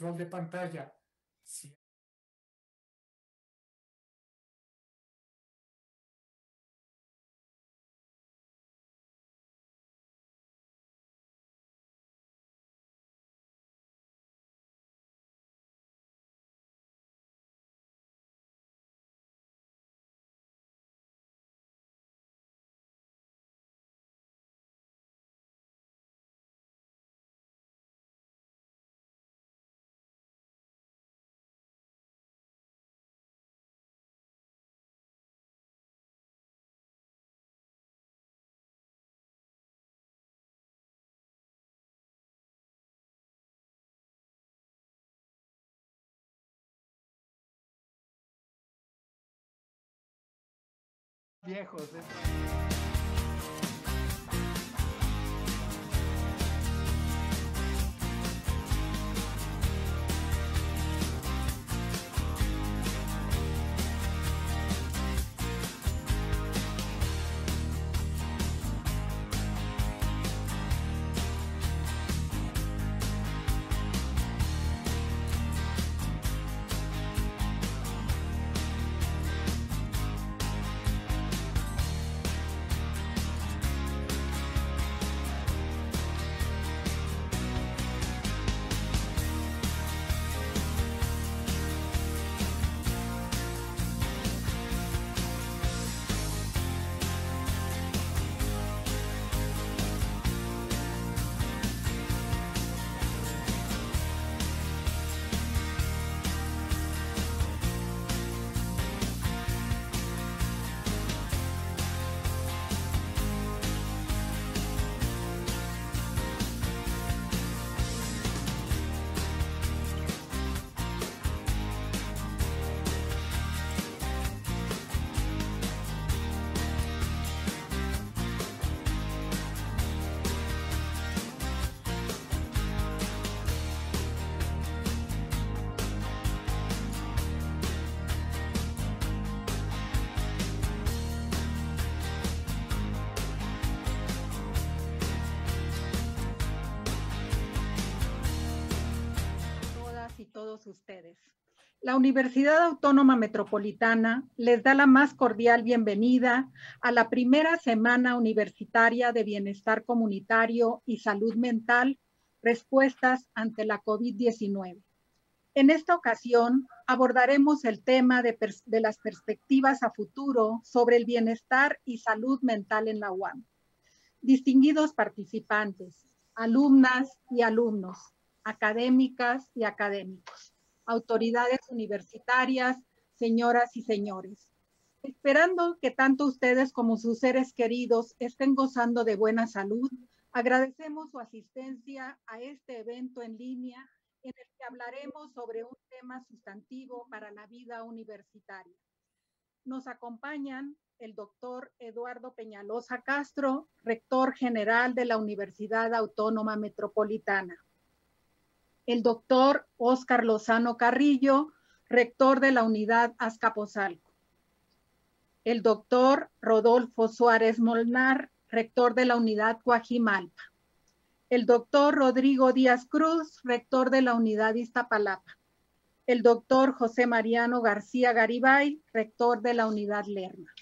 control de pantalla. Sí. Viejos. Todos ustedes. La Universidad Autónoma Metropolitana les da la más cordial bienvenida a la primera semana universitaria de bienestar comunitario y salud mental, respuestas ante la COVID-19. En esta ocasión abordaremos el tema de las perspectivas a futuro sobre el bienestar y salud mental en la UAM. Distinguidos participantes, alumnas y alumnos, académicas y académicos, autoridades universitarias, señoras y señores. Esperando que tanto ustedes como sus seres queridos estén gozando de buena salud, agradecemos su asistencia a este evento en línea en el que hablaremos sobre un tema sustantivo para la vida universitaria. Nos acompañan el doctor Eduardo Peñalosa Castro, rector general de la Universidad Autónoma Metropolitana. El doctor Óscar Lozano Carrillo, rector de la unidad Azcapotzalco. El doctor Rodolfo Suárez Molnar, rector de la unidad Coajimalpa. El doctor Rodrigo Díaz Cruz, rector de la unidad Iztapalapa. El doctor José Mariano García Garibay, rector de la unidad Lerma.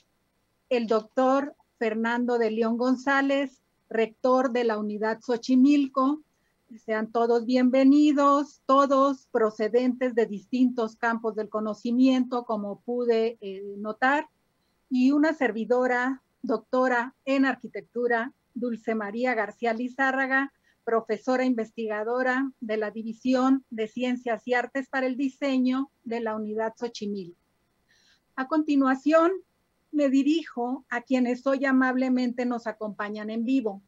El doctor Fernando de León González, rector de la unidad Xochimilco. Sean todos bienvenidos, todos procedentes de distintos campos del conocimiento, como pude notar, y una servidora, doctora en arquitectura, Dulce María García Lizárraga, profesora investigadora de la División de Ciencias y Artes para el Diseño de la unidad Xochimilco. A continuación, me dirijo a quienes hoy amablemente nos acompañan en vivo,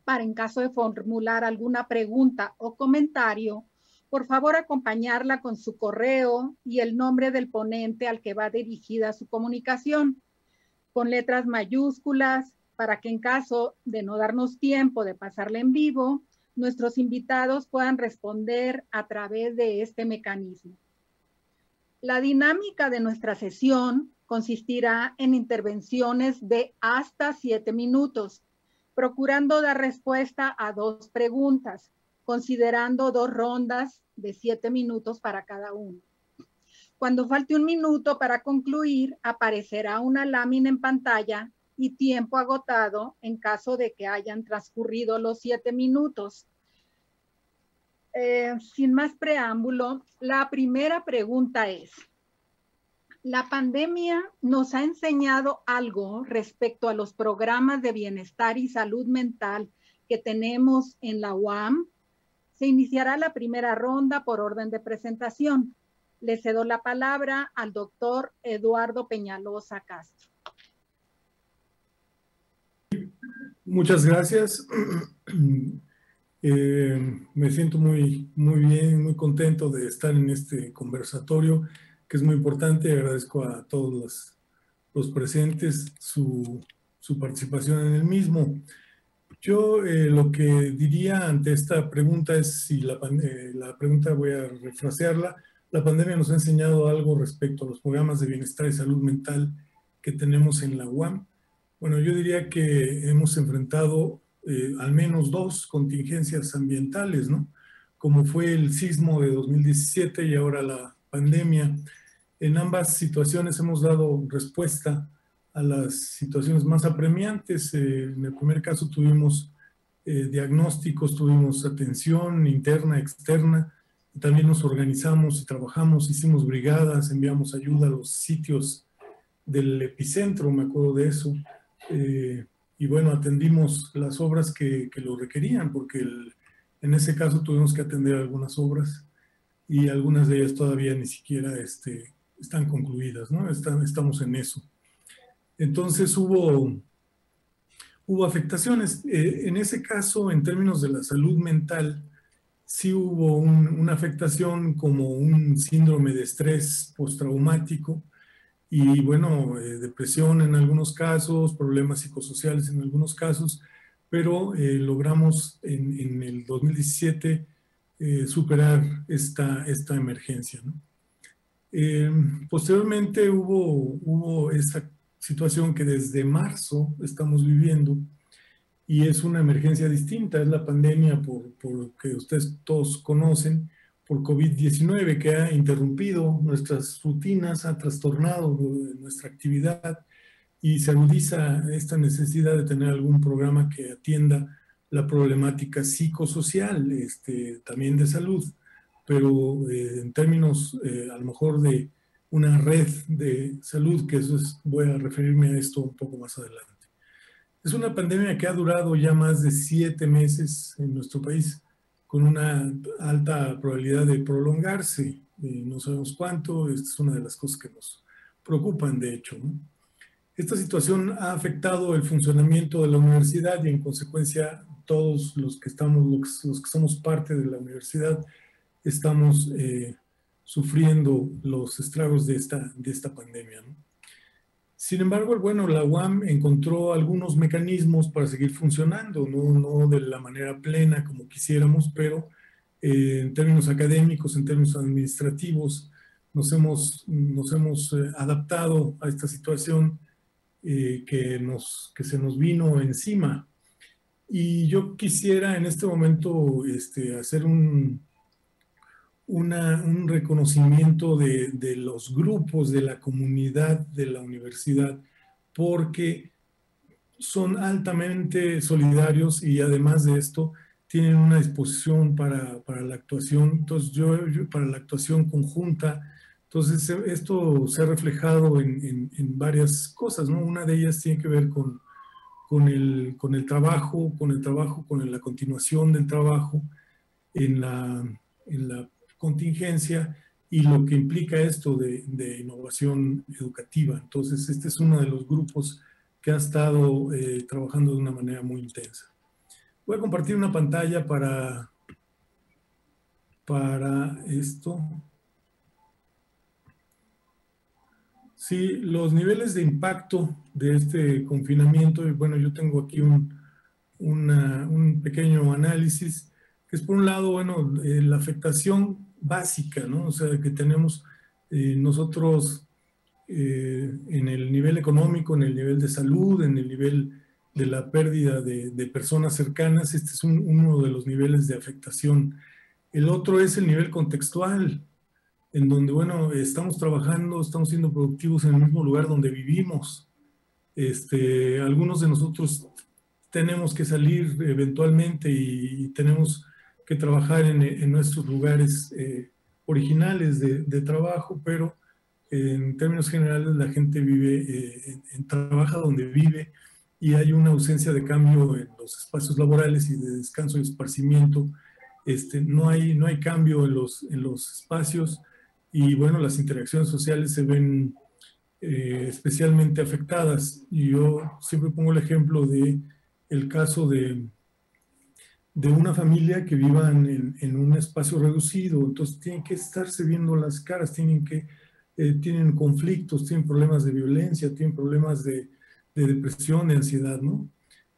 para en caso de formular alguna pregunta o comentario, por favor acompañarla con su correo y el nombre del ponente al que va dirigida su comunicación, con letras mayúsculas, para que en caso de no darnos tiempo de pasarla en vivo, nuestros invitados puedan responder a través de este mecanismo. La dinámica de nuestra sesión consistirá en intervenciones de hasta 7 minutos, procurando dar respuesta a 2 preguntas. considerando 2 rondas de 7 minutos para cada uno. Cuando falte 1 minuto para concluir, aparecerá una lámina en pantalla y tiempo agotado en caso de que hayan transcurrido los 7 minutos. Sin más preámbulo, la primera pregunta es: ¿la pandemia nos ha enseñado algo respecto a los programas de bienestar y salud mental que tenemos en la UAM? Se iniciará la primera ronda por orden de presentación. Le cedo la palabra al doctor Eduardo Peñalosa Castro. Muchas gracias. Me siento muy bien, muy contento de estar en este conversatorio, que es muy importante. Agradezco a todos los presentes su participación en el mismo. Yo lo que diría ante esta pregunta es si la pregunta, voy a refrasearla, la pandemia nos ha enseñado algo respecto a los programas de bienestar y salud mental que tenemos en la UAM. Bueno, yo diría que hemos enfrentado al menos 2 contingencias ambientales, ¿no? Como fue el sismo de 2017 y ahora la pandemia. En ambas situaciones hemos dado respuesta a las situaciones más apremiantes. En el primer caso tuvimos diagnósticos, tuvimos atención interna, externa. También nos organizamos y trabajamos, hicimos brigadas, enviamos ayuda a los sitios del epicentro, me acuerdo de eso. Y bueno, atendimos las obras que lo requerían, porque en ese caso tuvimos que atender algunas obras y algunas de ellas todavía ni siquiera están concluidas, ¿no? Estamos en eso. Entonces hubo afectaciones. En ese caso, en términos de la salud mental, sí hubo una afectación como un síndrome de estrés postraumático y, bueno, depresión en algunos casos, problemas psicosociales en algunos casos, pero logramos en el 2017 superar esta emergencia, ¿no? Posteriormente hubo esta situación que desde marzo estamos viviendo y es una emergencia distinta, es la pandemia por que ustedes todos conocen, por COVID-19, que ha interrumpido nuestras rutinas, ha trastornado nuestra actividad y se agudiza esta necesidad de tener algún programa que atienda la problemática psicosocial, también de salud, pero en términos a lo mejor de una red de salud, que eso es, voy a referirme a esto un poco más adelante. Es una pandemia que ha durado ya más de 7 meses en nuestro país, con una alta probabilidad de prolongarse. No sabemos cuánto, esta es una de las cosas que nos preocupan, de hecho, ¿no? Esta situación ha afectado el funcionamiento de la universidad y en consecuencia todos los que somos parte de la universidad estamos sufriendo los estragos de esta pandemia, ¿no? Sin embargo, bueno, la UAM encontró algunos mecanismos para seguir funcionando, no de la manera plena como quisiéramos, pero en términos académicos, en términos administrativos, nos hemos adaptado a esta situación que se nos vino encima. Y yo quisiera en este momento hacer un reconocimiento de los grupos de la comunidad de la universidad, porque son altamente solidarios y además de esto tienen una disposición para la actuación, entonces para la actuación conjunta. Entonces esto se ha reflejado en varias cosas, ¿no? Una de ellas tiene que ver con el trabajo, con la continuación del trabajo en la contingencia y lo que implica esto de innovación educativa. Entonces, este es uno de los grupos que ha estado trabajando de una manera muy intensa. Voy a compartir una pantalla para esto. Sí, los niveles de impacto de este confinamiento, y bueno, yo tengo aquí un pequeño análisis, que es por un lado, bueno, la afectación básica, ¿no? O sea, que tenemos nosotros en el nivel económico, en el nivel de salud, en el nivel de la pérdida de personas cercanas. Este es uno de los niveles de afectación. El otro es el nivel contextual, en donde, bueno, estamos trabajando, estamos siendo productivos en el mismo lugar donde vivimos. Algunos de nosotros tenemos que salir eventualmente y tenemos que trabajar en nuestros lugares originales de trabajo, pero en términos generales la gente vive, trabaja donde vive, y hay una ausencia de cambio en los espacios laborales y de descanso y esparcimiento. No hay cambio en los espacios, y bueno, las interacciones sociales se ven especialmente afectadas. Y yo siempre pongo el ejemplo de el caso de una familia que vivan en un espacio reducido, entonces tienen que estarse viendo las caras, tienen conflictos, tienen problemas de violencia, tienen problemas de depresión, de ansiedad, ¿no?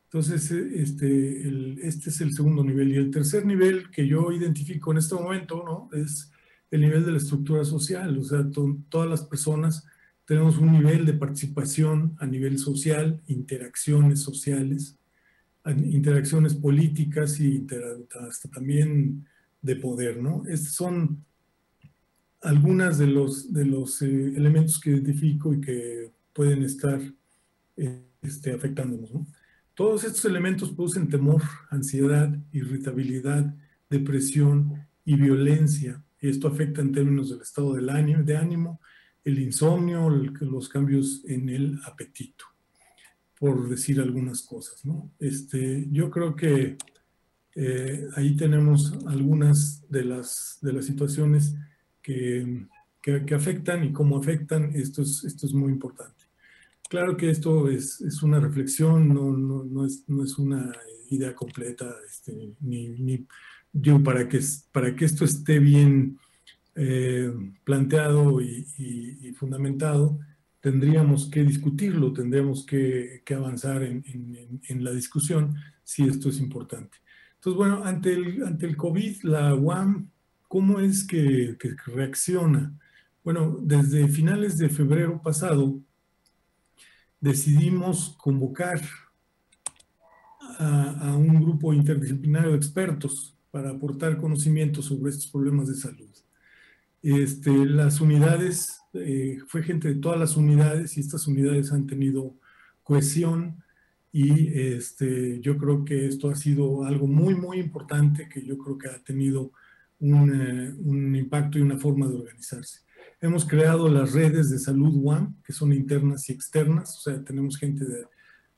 Entonces, este es el segundo nivel. Y el tercer nivel que yo identifico en este momento, ¿no?, es el nivel de la estructura social. O sea, todas las personas tenemos un nivel de participación a nivel social, interacciones sociales, interacciones políticas y hasta también de poder, ¿no? Estos son algunas de los elementos que identifico y que pueden estar afectándonos, ¿no? Todos estos elementos producen temor, ansiedad, irritabilidad, depresión y violencia. Esto afecta en términos del estado de ánimo, el insomnio, los cambios en el apetito, por decir algunas cosas, ¿no? Yo creo que ahí tenemos algunas de las situaciones que afectan, y cómo afectan. Esto es muy importante. Claro que esto es una reflexión, no es una idea completa, digo, para que esto esté bien planteado y fundamentado, tendríamos que discutirlo, tendríamos que avanzar en la discusión si esto es importante. Entonces, bueno, ante el COVID, la UAM, ¿cómo es que reacciona? Bueno, desde finales de febrero pasado, decidimos convocar a un grupo interdisciplinario de expertos para aportar conocimiento sobre estos problemas de salud. Las unidades, fue gente de todas las unidades, y estas unidades han tenido cohesión, y yo creo que esto ha sido algo muy, muy importante, que yo creo que ha tenido un impacto y una forma de organizarse. Hemos creado las redes de salud UAM, que son internas y externas, o sea, tenemos gente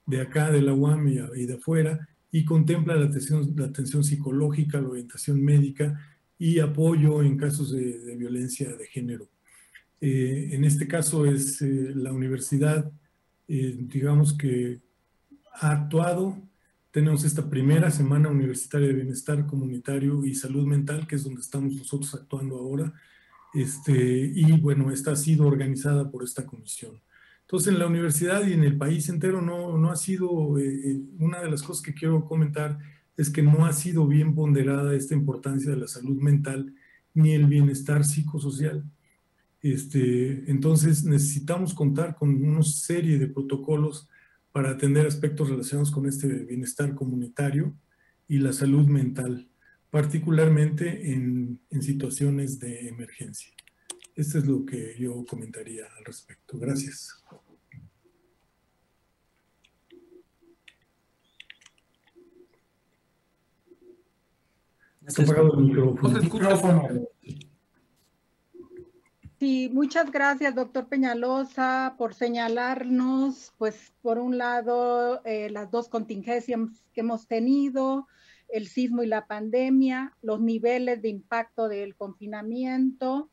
de acá, de la UAM y de afuera, y contempla la atención psicológica, la orientación médica y apoyo en casos de violencia de género. En este caso es la universidad, digamos que ha actuado. Tenemos esta primera semana universitaria de bienestar comunitario y salud mental, que es donde estamos nosotros actuando ahora. Y bueno, esta ha sido organizada por esta comisión. Entonces, en la universidad y en el país entero no ha sido, una de las cosas que quiero comentar es que no ha sido bien ponderada esta importancia de la salud mental ni el bienestar psicosocial. Entonces, necesitamos contar con una serie de protocolos para atender aspectos relacionados con este bienestar comunitario y la salud mental, particularmente en situaciones de emergencia. Esto es lo que yo comentaría al respecto. Gracias. Está apagado el micrófono. Sí, muchas gracias, doctor Peñalosa, por señalarnos, pues, por un lado, las dos contingencias que hemos tenido, el sismo y la pandemia, los niveles de impacto del confinamiento,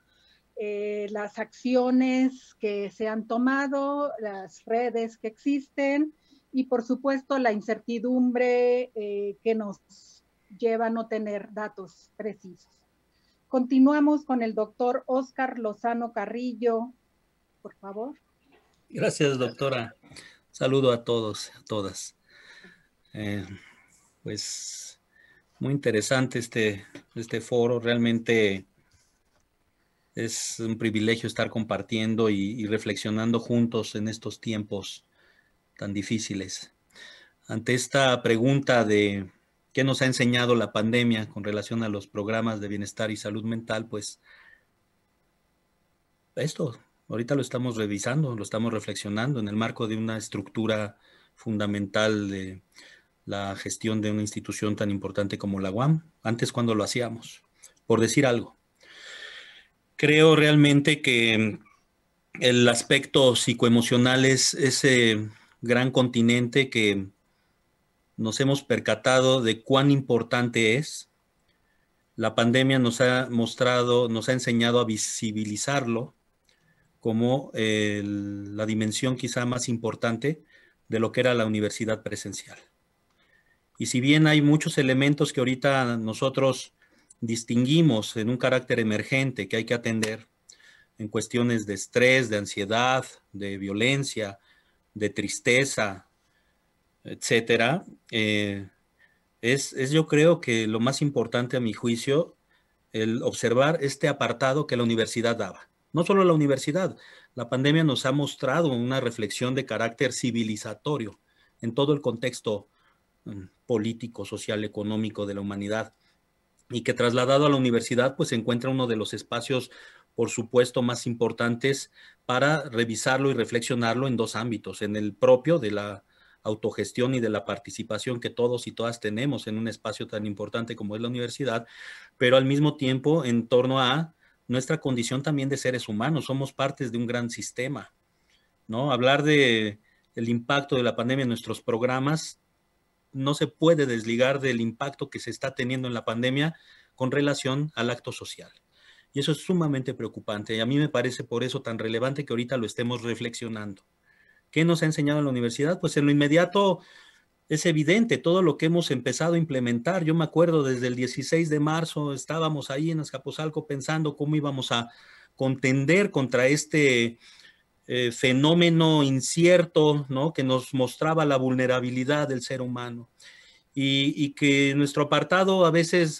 las acciones que se han tomado, las redes que existen, y por supuesto la incertidumbre que nos lleva a no tener datos precisos. Continuamos con el doctor Óscar Lozano Carrillo, por favor. Gracias, doctora. Saludo a todos, a todas. Pues muy interesante este foro. Realmente es un privilegio estar compartiendo y reflexionando juntos en estos tiempos tan difíciles. ante esta pregunta de qué nos ha enseñado la pandemia con relación a los programas de bienestar y salud mental, pues esto, ahorita lo estamos revisando, lo estamos reflexionando en el marco de una estructura fundamental de la gestión de una institución tan importante como la UAM. Antes, ¿cuándo lo hacíamos? Por decir algo. Creo realmente que el aspecto psicoemocional es ese gran continente que nos hemos percatado de cuán importante es. La pandemia nos ha mostrado, nos ha enseñado a visibilizarlo como la dimensión quizá más importante de lo que era la universidad presencial. Y si bien hay muchos elementos que ahorita nosotros distinguimos en un carácter emergente que hay que atender en cuestiones de estrés, de ansiedad, de violencia, de tristeza, etcétera, es yo creo que lo más importante a mi juicio el observar este apartado que la universidad daba. No solo la universidad, la pandemia nos ha mostrado una reflexión de carácter civilizatorio en todo el contexto político, social, económico de la humanidad, y que trasladado a la universidad pues se encuentra uno de los espacios, por supuesto, más importantes para revisarlo y reflexionarlo en dos ámbitos, en el propio de la autogestión y de la participación que todos y todas tenemos en un espacio tan importante como es la universidad, pero al mismo tiempo en torno a nuestra condición también de seres humanos. Somos partes de un gran sistema, ¿no? Hablar de el impacto de la pandemia en nuestros programas no se puede desligar del impacto que se está teniendo en la pandemia con relación al acto social. Y eso es sumamente preocupante. Y a mí me parece por eso tan relevante que ahorita lo estemos reflexionando. ¿Qué nos ha enseñado en la universidad? Pues en lo inmediato es evidente todo lo que hemos empezado a implementar. Yo me acuerdo desde el 16 de marzo estábamos ahí en Azcapotzalco pensando cómo íbamos a contender contra este fenómeno incierto, ¿no? Que nos mostraba la vulnerabilidad del ser humano y que nuestro apartado a veces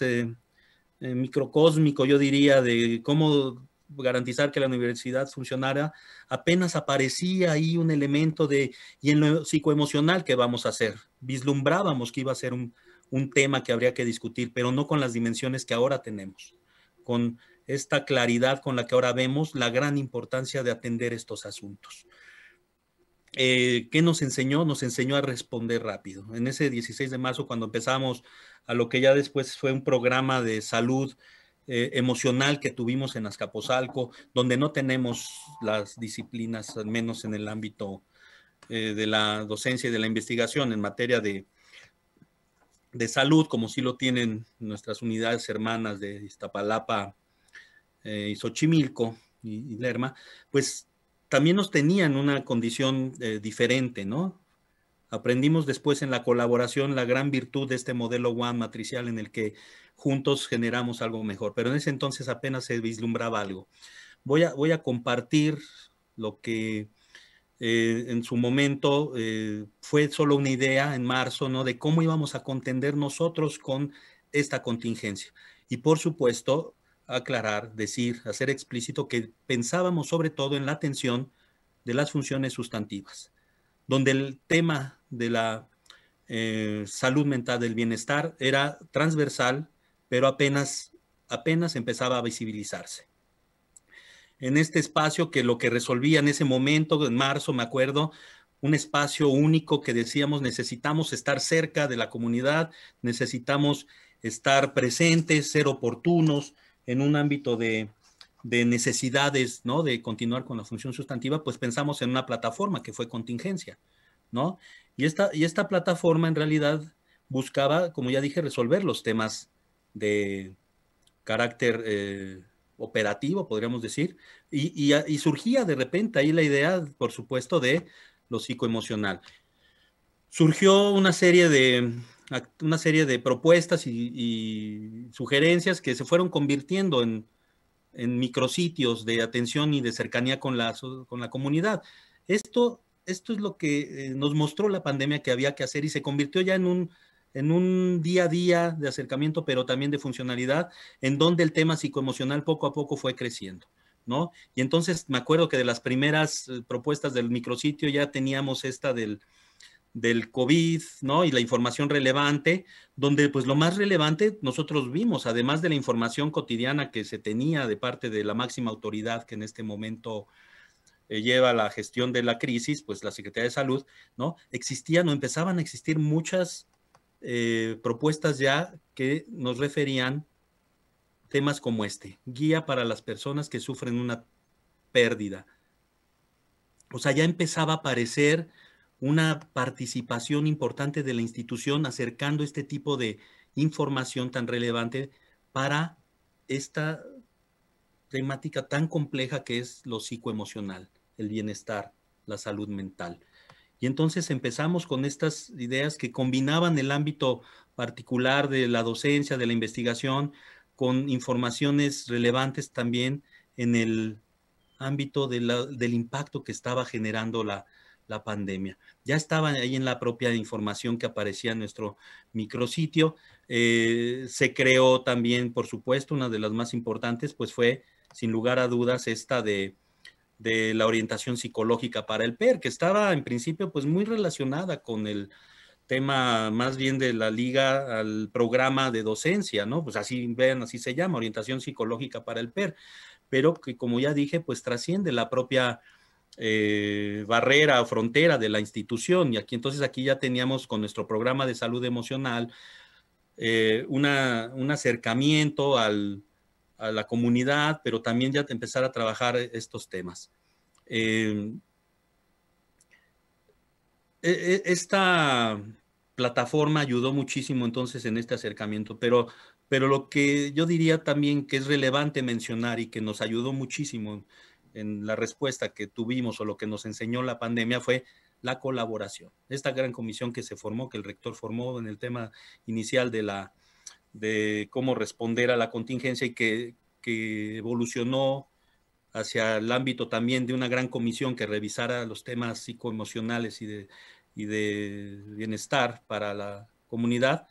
microcósmico, yo diría, de cómo garantizar que la universidad funcionara, apenas aparecía ahí un elemento de, y en lo psicoemocional, ¿qué vamos a hacer? Vislumbrábamos que iba a ser un tema que habría que discutir, pero no con las dimensiones que ahora tenemos, con esta claridad con la que ahora vemos la gran importancia de atender estos asuntos. ¿Qué nos enseñó? Nos enseñó a responder rápido. En ese 16 de marzo, cuando empezamos a lo que ya después fue un programa de salud emocional que tuvimos en Azcapotzalco, donde no tenemos las disciplinas, al menos en el ámbito de la docencia y de la investigación en materia de salud, como sí lo tienen nuestras unidades hermanas de Iztapalapa, y Xochimilco y Lerma, pues también nos tenían una condición diferente, ¿no? Aprendimos después en la colaboración la gran virtud de este modelo UAM matricial en el que juntos generamos algo mejor, pero en ese entonces apenas se vislumbraba algo. Voy a compartir lo que en su momento fue solo una idea en marzo, ¿no? De cómo íbamos a contender nosotros con esta contingencia. Y por supuesto, aclarar, decir, hacer explícito que pensábamos sobre todo en la atención de las funciones sustantivas, donde el tema de la salud mental, del bienestar, era transversal, pero apenas empezaba a visibilizarse. En este espacio que lo que resolvía en ese momento, en marzo, me acuerdo, un espacio único que decíamos necesitamos estar cerca de la comunidad, necesitamos estar presentes, ser oportunos en un ámbito de necesidades, ¿no? De continuar con la función sustantiva, pues pensamos en una plataforma que fue contingencia, ¿no? Y esta plataforma en realidad buscaba, como ya dije, resolver los temas de carácter operativo, podríamos decir, y surgía de repente ahí la idea, por supuesto, de lo psicoemocional. Surgió una serie de propuestas y sugerencias que se fueron convirtiendo en micrositios de atención y de cercanía con la comunidad. Esto es lo que nos mostró la pandemia que había que hacer y se convirtió ya en un día a día de acercamiento, pero también de funcionalidad, en donde el tema psicoemocional poco a poco fue creciendo, ¿no? Y entonces me acuerdo que de las primeras propuestas del micrositio ya teníamos esta de del COVID, ¿no? Y la información relevante, donde pues lo más relevante nosotros vimos, además de la información cotidiana que se tenía de parte de la máxima autoridad que en este momento lleva la gestión de la crisis, pues la Secretaría de Salud, ¿no? Existían o empezaban a existir muchas propuestas ya que nos referían temas como este, guía para las personas que sufren una pérdida. O sea, ya empezaba a aparecer una participación importante de la institución acercando este tipo de información tan relevante para esta temática tan compleja que es lo psicoemocional, el bienestar, la salud mental. Y entonces empezamos con estas ideas que combinaban el ámbito particular de la docencia, de la investigación, con informaciones relevantes también en el ámbito del impacto que estaba generando la pandemia. Ya estaba ahí en la propia información que aparecía en nuestro micrositio. Se creó también, por supuesto, una de las más importantes, pues fue, sin lugar a dudas, esta de la orientación psicológica para el PER, que estaba en principio pues muy relacionada con el tema más bien de la liga al programa de docencia, ¿no? Pues así, vean, así se llama, orientación psicológica para el PER, pero que como ya dije, pues trasciende la propia barrera o frontera de la institución. Y entonces aquí ya teníamos con nuestro programa de salud emocional un acercamiento a la comunidad, pero también ya empezar a trabajar estos temas. Esta plataforma ayudó muchísimo entonces en este acercamiento, pero lo que yo diría también que es relevante mencionar y que nos ayudó muchísimo en la respuesta que tuvimos o lo que nos enseñó la pandemia fue la colaboración. Esta gran comisión que se formó, que el rector formó en el tema inicial de cómo responder a la contingencia y que evolucionó hacia el ámbito también de una gran comisión que revisara los temas psicoemocionales y de bienestar para la comunidad,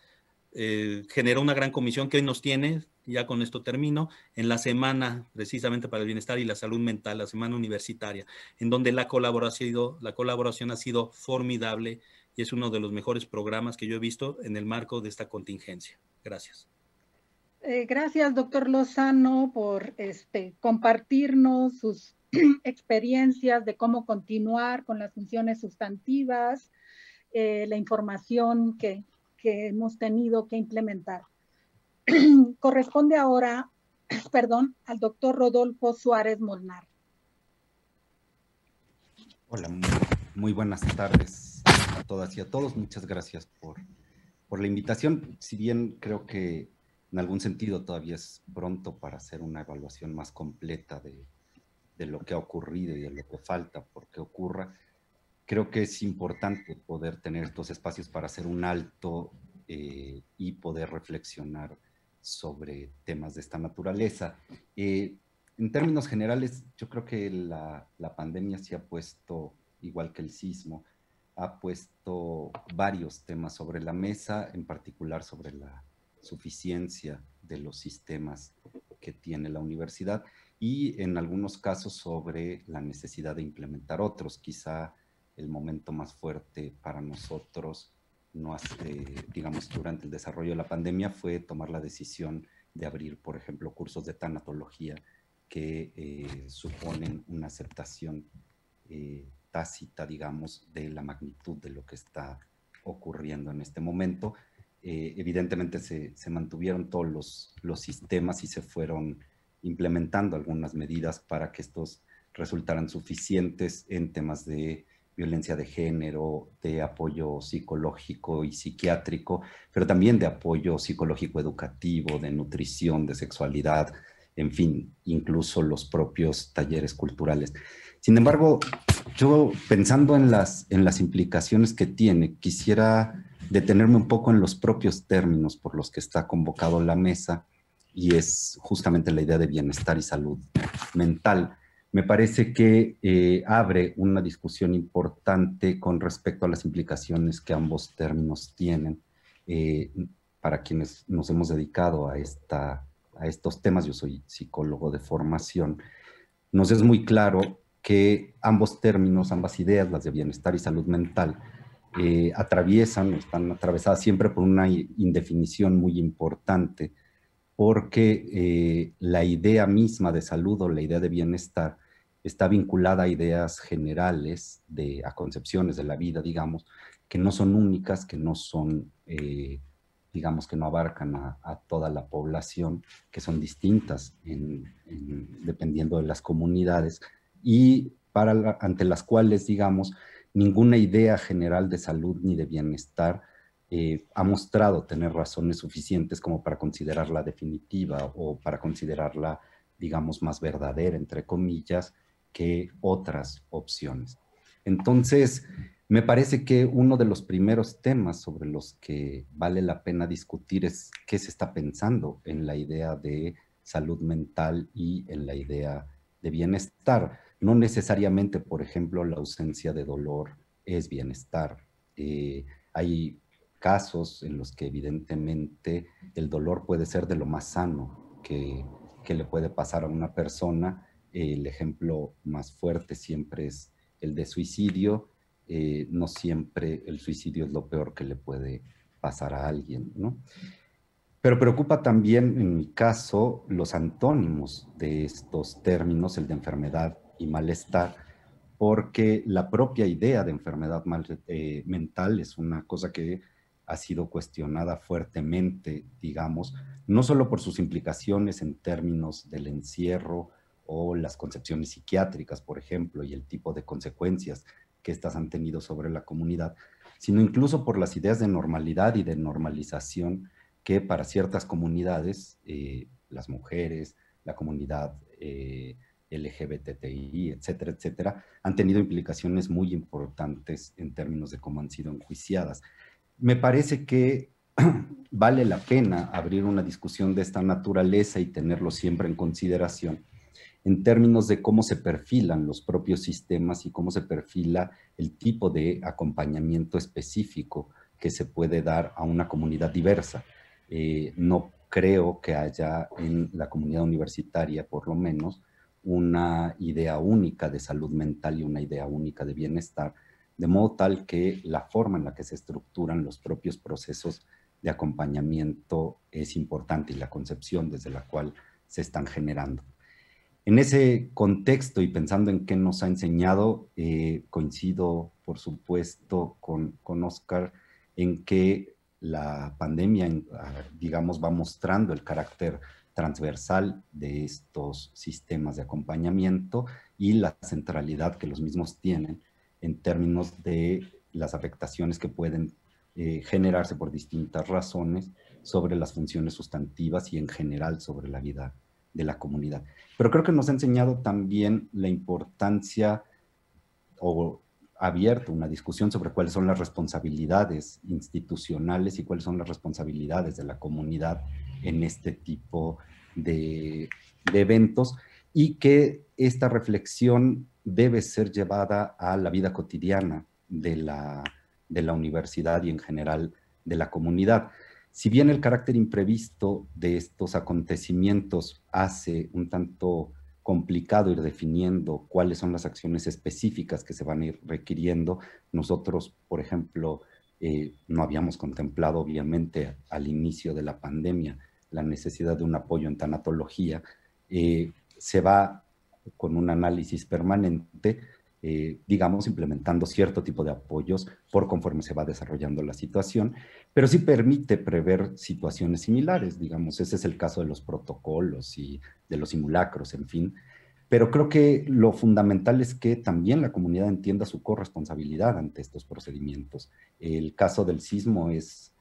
generó una gran comisión que hoy nos tiene, ya con esto termino, en la semana precisamente para el bienestar y la salud mental, la semana universitaria, en donde la colaboración ha sido formidable y es uno de los mejores programas que yo he visto en el marco de esta contingencia. Gracias. Gracias, doctor Lozano, por compartirnos sus experiencias de cómo continuar con las funciones sustantivas, la información que hemos tenido que implementar. Corresponde ahora, al doctor Rodolfo Suárez Molnar. Hola, muy buenas tardes a todas y a todos. Muchas gracias por la invitación. Si bien creo que en algún sentido todavía es pronto para hacer una evaluación más completa de lo que ha ocurrido y de lo que falta por que ocurra, creo que es importante poder tener estos espacios para hacer un alto y poder reflexionar sobre temas de esta naturaleza. En términos generales, yo creo que la pandemia se ha puesto, igual que el sismo, ha puesto varios temas sobre la mesa, en particular sobre la suficiencia de los sistemas que tiene la universidad y en algunos casos sobre la necesidad de implementar otros. Quizá el momento más fuerte para nosotros, digamos, durante el desarrollo de la pandemia fue tomar la decisión de abrir, por ejemplo, cursos de tanatología que suponen una aceptación tácita, digamos, de la magnitud de lo que está ocurriendo en este momento. Evidentemente se mantuvieron todos los sistemas y se fueron implementando algunas medidas para que estos resultaran suficientes en temas de violencia de género, de apoyo psicológico y psiquiátrico, pero también de apoyo psicológico educativo, de nutrición, de sexualidad, en fin, incluso los propios talleres culturales. Sin embargo, yo pensando en las implicaciones que tiene, quisiera detenerme un poco en los propios términos por los que está convocado la mesa, y es justamente la idea de bienestar y salud mental. Me parece que abre una discusión importante con respecto a las implicaciones que ambos términos tienen. Para quienes nos hemos dedicado a estos temas, yo soy psicólogo de formación, nos es muy claro que ambos términos, ambas ideas, las de bienestar y salud mental, atraviesan o están atravesadas siempre por una indefinición muy importante, porque la idea misma de salud o la idea de bienestar está vinculada a ideas generales, a concepciones de la vida, digamos, que no son únicas, que no son, digamos, que no abarcan a toda la población, que son distintas dependiendo de las comunidades, y ante las cuales, digamos, ninguna idea general de salud ni de bienestar ha mostrado tener razones suficientes como para considerarla definitiva o para considerarla, digamos, más verdadera, entre comillas, que otras opciones. Entonces, me parece que uno de los primeros temas sobre los que vale la pena discutir es qué se está pensando en la idea de salud mental y en la idea de bienestar. No necesariamente, por ejemplo, la ausencia de dolor es bienestar. Hay casos en los que evidentemente el dolor puede ser de lo más sano que le puede pasar a una persona. El ejemplo más fuerte siempre es el de suicidio. No siempre el suicidio es lo peor que le puede pasar a alguien, ¿no? Pero preocupa también, en mi caso, los antónimos de estos términos, el de enfermedad y malestar, porque la propia idea de enfermedad mental es una cosa que ha sido cuestionada fuertemente, digamos, no solo por sus implicaciones en términos del encierro o las concepciones psiquiátricas, por ejemplo, y el tipo de consecuencias que éstas han tenido sobre la comunidad, sino incluso por las ideas de normalidad y de normalización que para ciertas comunidades, las mujeres, la comunidad LGBTI, etcétera, etcétera, han tenido implicaciones muy importantes en términos de cómo han sido enjuiciadas. Me parece que vale la pena abrir una discusión de esta naturaleza y tenerlo siempre en consideración en términos de cómo se perfilan los propios sistemas y cómo se perfila el tipo de acompañamiento específico que se puede dar a una comunidad diversa. No creo que haya en la comunidad universitaria, por lo menos, una idea única de salud mental y una idea única de bienestar, de modo tal que la forma en la que se estructuran los propios procesos de acompañamiento es importante y la concepción desde la cual se están generando. En ese contexto y pensando en qué nos ha enseñado, coincido, por supuesto, con Oscar en que la pandemia, digamos, va mostrando el carácter transversal de estos sistemas de acompañamiento y la centralidad que los mismos tienen en términos de las afectaciones que pueden generarse por distintas razones sobre las funciones sustantivas y en general sobre la vida de la comunidad. Pero creo que nos ha enseñado también la importancia o abierto una discusión sobre cuáles son las responsabilidades institucionales y cuáles son las responsabilidades de la comunidad en este tipo de eventos y que esta reflexión debe ser llevada a la vida cotidiana de la universidad y en general de la comunidad. Si bien el carácter imprevisto de estos acontecimientos hace un tanto complicado ir definiendo cuáles son las acciones específicas que se van a ir requiriendo, nosotros, por ejemplo, no habíamos contemplado obviamente al inicio de la pandemia la necesidad de un apoyo en tanatología, se va con un análisis permanente, digamos, implementando cierto tipo de apoyos por conforme se va desarrollando la situación, pero sí permite prever situaciones similares, digamos, ese es el caso de los protocolos y de los simulacros, en fin. Pero creo que lo fundamental es que también la comunidad entienda su corresponsabilidad ante estos procedimientos. El caso del sismo es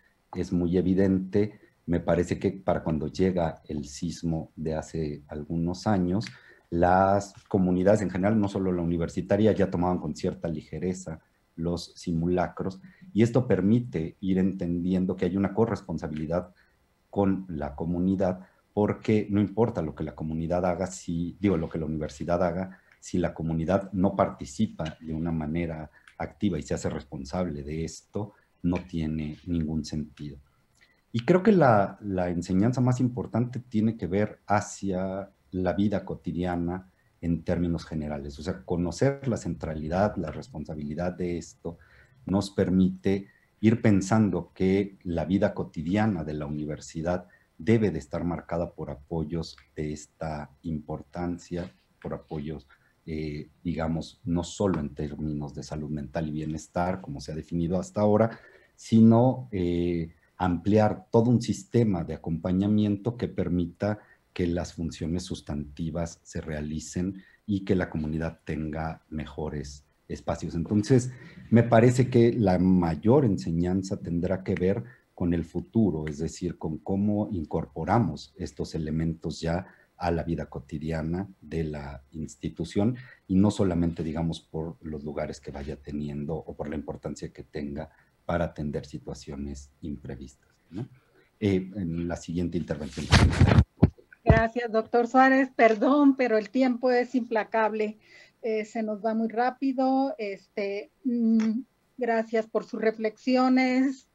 muy evidente. Me parece que para cuando llega el sismo de hace algunos años, las comunidades en general, no solo la universitaria, ya tomaban con cierta ligereza los simulacros y esto permite ir entendiendo que hay una corresponsabilidad con la comunidad porque no importa lo que la comunidad haga, lo que la universidad haga, si la comunidad no participa de una manera activa y se hace responsable de esto, no tiene ningún sentido. Y creo que la enseñanza más importante tiene que ver hacia la vida cotidiana en términos generales, o sea, conocer la centralidad, la responsabilidad de esto, nos permite ir pensando que la vida cotidiana de la universidad debe de estar marcada por apoyos de esta importancia, por apoyos, digamos, no solo en términos de salud mental y bienestar, como se ha definido hasta ahora, sino ampliar todo un sistema de acompañamiento que permita que las funciones sustantivas se realicen y que la comunidad tenga mejores espacios. Entonces, me parece que la mayor enseñanza tendrá que ver con el futuro, es decir, con cómo incorporamos estos elementos ya a la vida cotidiana de la institución y no solamente, digamos, por los lugares que vaya teniendo o por la importancia que tenga para atender situaciones imprevistas, ¿no? En la siguiente intervención. Gracias, doctor Suárez. Perdón, pero el tiempo es implacable. Se nos va muy rápido. Gracias por sus reflexiones.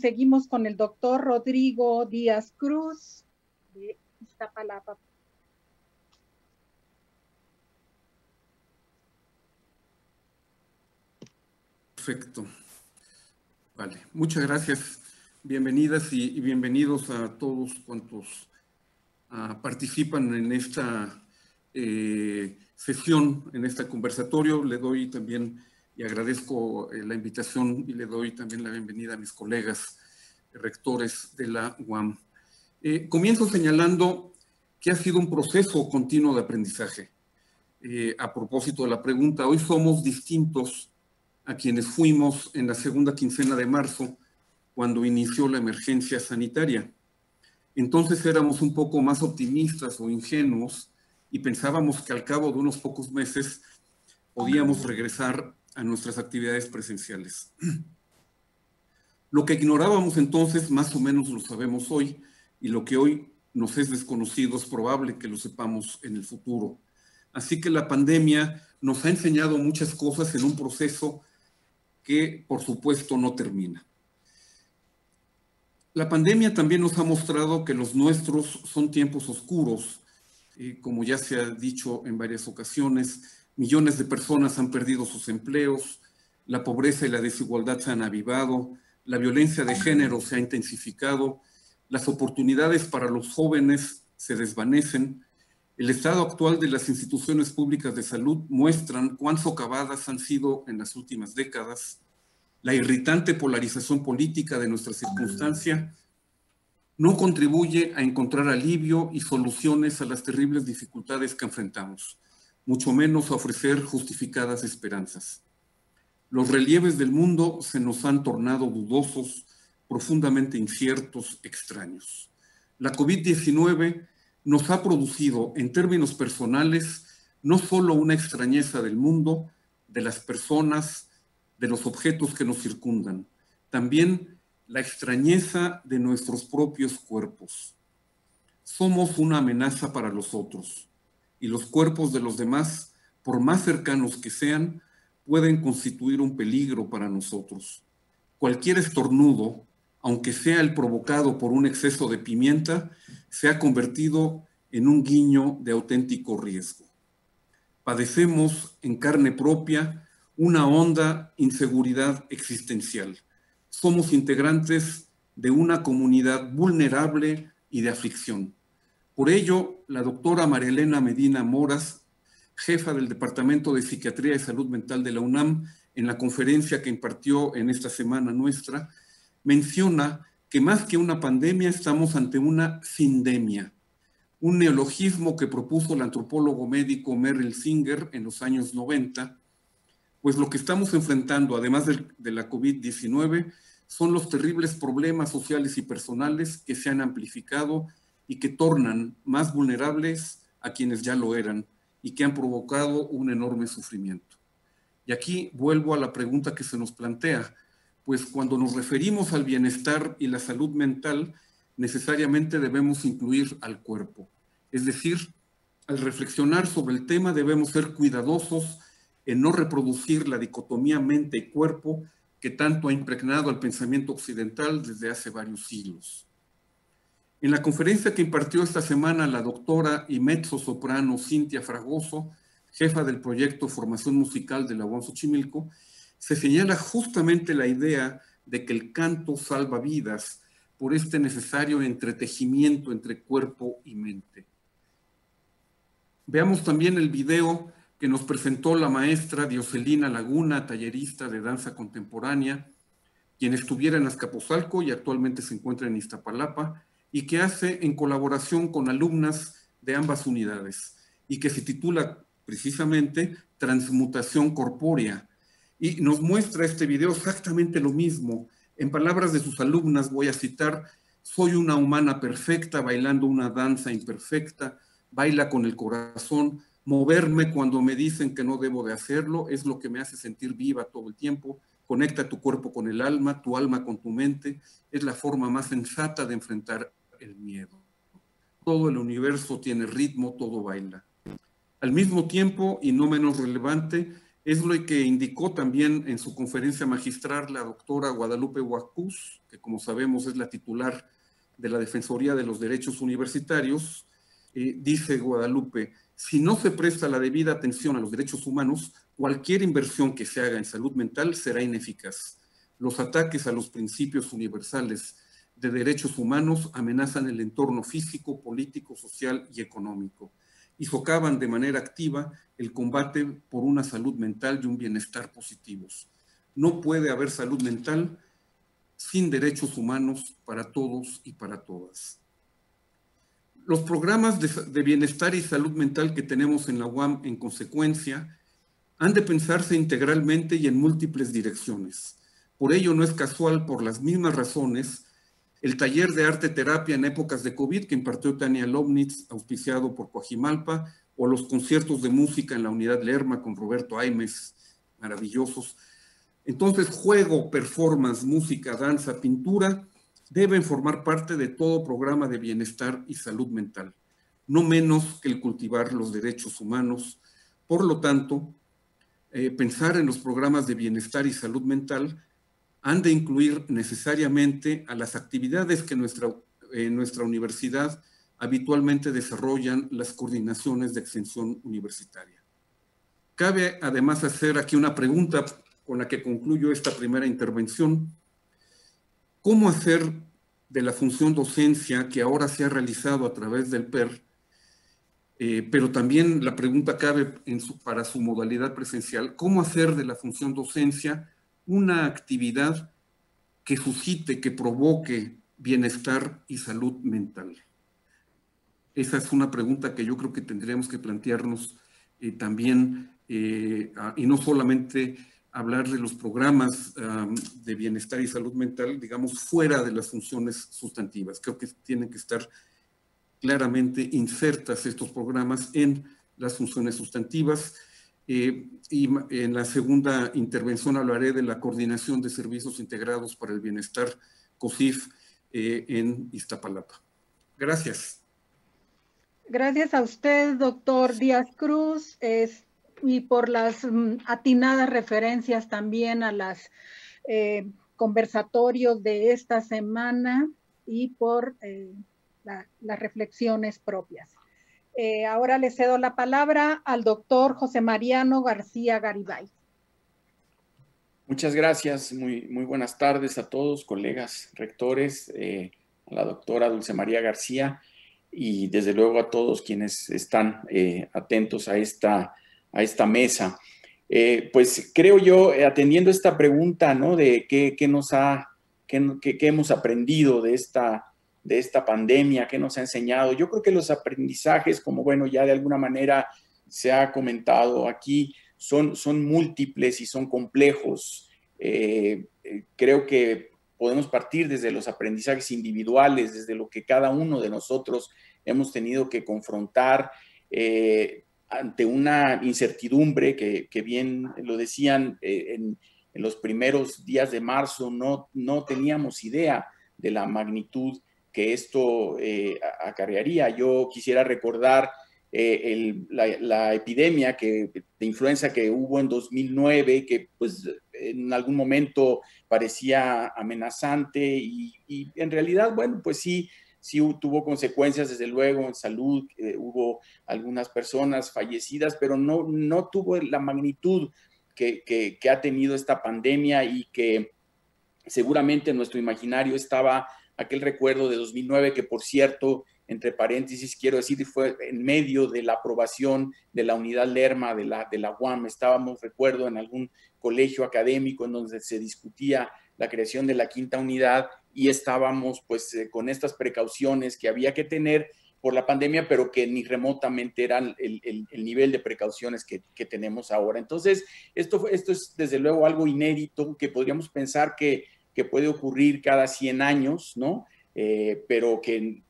Seguimos con el doctor Rodrigo Díaz Cruz de Iztapalapa. Perfecto. Vale, muchas gracias. Bienvenidas y bienvenidos a todos cuantos participan en esta sesión, en este conversatorio. Le doy también y agradezco la invitación y le doy también la bienvenida a mis colegas rectores de la UAM. Comienzo señalando que ha sido un proceso continuo de aprendizaje. A propósito de la pregunta, hoy somos distintos a quienes fuimos en la segunda quincena de marzo, cuando inició la emergencia sanitaria. Entonces éramos un poco más optimistas o ingenuos y pensábamos que al cabo de unos pocos meses podíamos regresar a nuestras actividades presenciales. Lo que ignorábamos entonces, más o menos lo sabemos hoy, y lo que hoy nos es desconocido es probable que lo sepamos en el futuro. Así que la pandemia nos ha enseñado muchas cosas en un proceso que, por supuesto, no termina. La pandemia también nos ha mostrado que los nuestros son tiempos oscuros. Como ya se ha dicho en varias ocasiones, millones de personas han perdido sus empleos, la pobreza y la desigualdad se han avivado, la violencia de género se ha intensificado, las oportunidades para los jóvenes se desvanecen. El estado actual de las instituciones públicas de salud muestran cuán socavadas han sido en las últimas décadas. La irritante polarización política de nuestra circunstancia no contribuye a encontrar alivio y soluciones a las terribles dificultades que enfrentamos, mucho menos a ofrecer justificadas esperanzas. Los relieves del mundo se nos han tornado dudosos, profundamente inciertos, extraños. La COVID-19 nos ha producido, en términos personales, no solo una extrañeza del mundo, de las personas, de los objetos que nos circundan, también la extrañeza de nuestros propios cuerpos. Somos una amenaza para los otros, y los cuerpos de los demás, por más cercanos que sean, pueden constituir un peligro para nosotros. Cualquier estornudo, aunque sea el provocado por un exceso de pimienta, se ha convertido en un guiño de auténtico riesgo. Padecemos en carne propia una honda inseguridad existencial. Somos integrantes de una comunidad vulnerable y de aflicción. Por ello, la doctora María Elena Medina Moras, jefa del Departamento de Psiquiatría y Salud Mental de la UNAM, en la conferencia que impartió en esta semana nuestra, menciona que más que una pandemia estamos ante una sindemia, un neologismo que propuso el antropólogo médico Merrill Singer en los años 90, pues lo que estamos enfrentando, además de la COVID-19, son los terribles problemas sociales y personales que se han amplificado y que tornan más vulnerables a quienes ya lo eran y que han provocado un enorme sufrimiento. Y aquí vuelvo a la pregunta que se nos plantea, pues cuando nos referimos al bienestar y la salud mental, necesariamente debemos incluir al cuerpo. Es decir, al reflexionar sobre el tema debemos ser cuidadosos en no reproducir la dicotomía mente y cuerpo que tanto ha impregnado al pensamiento occidental desde hace varios siglos. En la conferencia que impartió esta semana la doctora y mezzosoprano Cintia Fragoso, jefa del proyecto Formación Musical de la UAM Xochimilco, se señala justamente la idea de que el canto salva vidas por este necesario entretejimiento entre cuerpo y mente. Veamos también el video que nos presentó la maestra Dioselina Laguna, tallerista de danza contemporánea, quien estuviera en Azcapotzalco y actualmente se encuentra en Iztapalapa, y que hace en colaboración con alumnas de ambas unidades, y que se titula precisamente Transmutación Corpórea. Y nos muestra este video exactamente lo mismo. En palabras de sus alumnas voy a citar: soy una humana perfecta bailando una danza imperfecta, baila con el corazón, moverme cuando me dicen que no debo de hacerlo es lo que me hace sentir viva todo el tiempo, conecta tu cuerpo con el alma, tu alma con tu mente, es la forma más sensata de enfrentar el miedo. Todo el universo tiene ritmo, todo baila. Al mismo tiempo, y no menos relevante, es lo que indicó también en su conferencia magistral la doctora Guadalupe Huacuz, que como sabemos es la titular de la Defensoría de los Derechos Universitarios. Dice Guadalupe: si no se presta la debida atención a los derechos humanos, cualquier inversión que se haga en salud mental será ineficaz. Los ataques a los principios universales de derechos humanos amenazan el entorno físico, político, social y económico, y socavan de manera activa el combate por una salud mental y un bienestar positivos. No puede haber salud mental sin derechos humanos para todos y para todas. Los programas de bienestar y salud mental que tenemos en la UAM, en consecuencia, han de pensarse integralmente y en múltiples direcciones. Por ello, no es casual, por las mismas razones, el taller de arte terapia en épocas de COVID que impartió Tania Lobnitz, auspiciado por Coajimalpa, o los conciertos de música en la unidad Lerma con Roberto Aimes, maravillosos. Entonces, juego, performance, música, danza, pintura deben formar parte de todo programa de bienestar y salud mental, no menos que el cultivar los derechos humanos. Por lo tanto, pensar en los programas de bienestar y salud mental han de incluir necesariamente a las actividades que nuestra universidad habitualmente desarrollan las coordinaciones de extensión universitaria. Cabe además hacer aquí una pregunta con la que concluyo esta primera intervención. ¿Cómo hacer de la función docencia que ahora se ha realizado a través del PER, pero también la pregunta cabe para su modalidad presencial, cómo hacer de la función docencia una actividad que suscite, que provoque bienestar y salud mental? Esa es una pregunta que yo creo que tendríamos que plantearnos también, y no solamente hablar de los programas de bienestar y salud mental, digamos, fuera de las funciones sustantivas. Creo que tienen que estar claramente insertas estos programas en las funciones sustantivas. Y en la segunda intervención hablaré de la coordinación de servicios integrados para el bienestar, COSIF, en Iztapalapa. Gracias. Gracias a usted, doctor Díaz Cruz, y por las atinadas referencias también a los conversatorios de esta semana y por las reflexiones propias. Ahora le cedo la palabra al doctor José Mariano García Garibay. Muchas gracias, muy buenas tardes a todos, colegas, rectores, a la doctora Dulce María García y desde luego a todos quienes están atentos a esta mesa. Pues creo yo, atendiendo esta pregunta, ¿no? De qué hemos aprendido de esta pandemia, qué nos ha enseñado. Yo creo que los aprendizajes, como bueno, ya de alguna manera se ha comentado aquí, son múltiples y son complejos. Creo que podemos partir desde los aprendizajes individuales, desde lo que cada uno de nosotros hemos tenido que confrontar ante una incertidumbre que bien lo decían en los primeros días de marzo, no teníamos idea de la magnitud que esto acarrearía. Yo quisiera recordar la epidemia de influenza que hubo en 2009, que pues en algún momento parecía amenazante y en realidad, bueno, pues sí tuvo consecuencias, desde luego, en salud. Hubo algunas personas fallecidas, pero no tuvo la magnitud que ha tenido esta pandemia y que seguramente en nuestro imaginario estaba aquel recuerdo de 2009, que por cierto, entre paréntesis, quiero decir, fue en medio de la aprobación de la unidad Lerma de la UAM. Estábamos, recuerdo, en algún colegio académico en donde se discutía la creación de la quinta unidad y estábamos pues con estas precauciones que había que tener por la pandemia, pero que ni remotamente eran el nivel de precauciones que tenemos ahora. Entonces, esto es desde luego algo inédito que podríamos pensar que puede ocurrir cada 100 años, ¿no? Pero que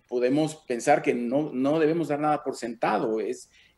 podemos pensar que no debemos dar nada por sentado.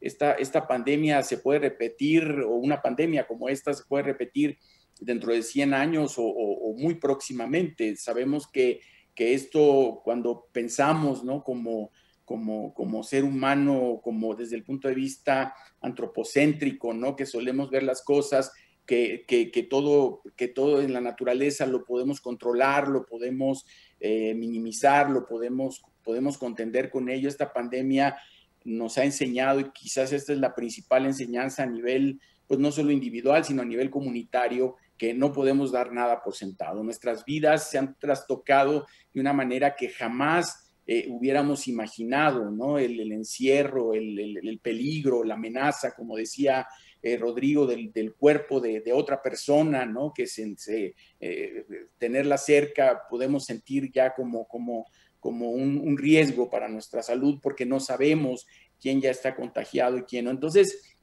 Esta pandemia se puede repetir, o una pandemia como esta se puede repetir dentro de 100 años o muy próximamente. Sabemos que esto, cuando pensamos, ¿no? Como ser humano, como desde el punto de vista antropocéntrico, ¿no? Que solemos ver las cosas, que todo en la naturaleza lo podemos controlar, lo podemos minimizar, lo podemos contender con ello. Esta pandemia nos ha enseñado, y quizás esta es la principal enseñanza a nivel, pues no solo individual, sino a nivel comunitario, que no podemos dar nada por sentado. Nuestras vidas se han trastocado de una manera que jamás hubiéramos imaginado, ¿no? El encierro, el peligro, la amenaza, como decía Rodrigo, del cuerpo de otra persona, ¿no? Que tenerla cerca podemos sentir ya como un riesgo para nuestra salud, porque no sabemos quién ya está contagiado y quién no. Entonces,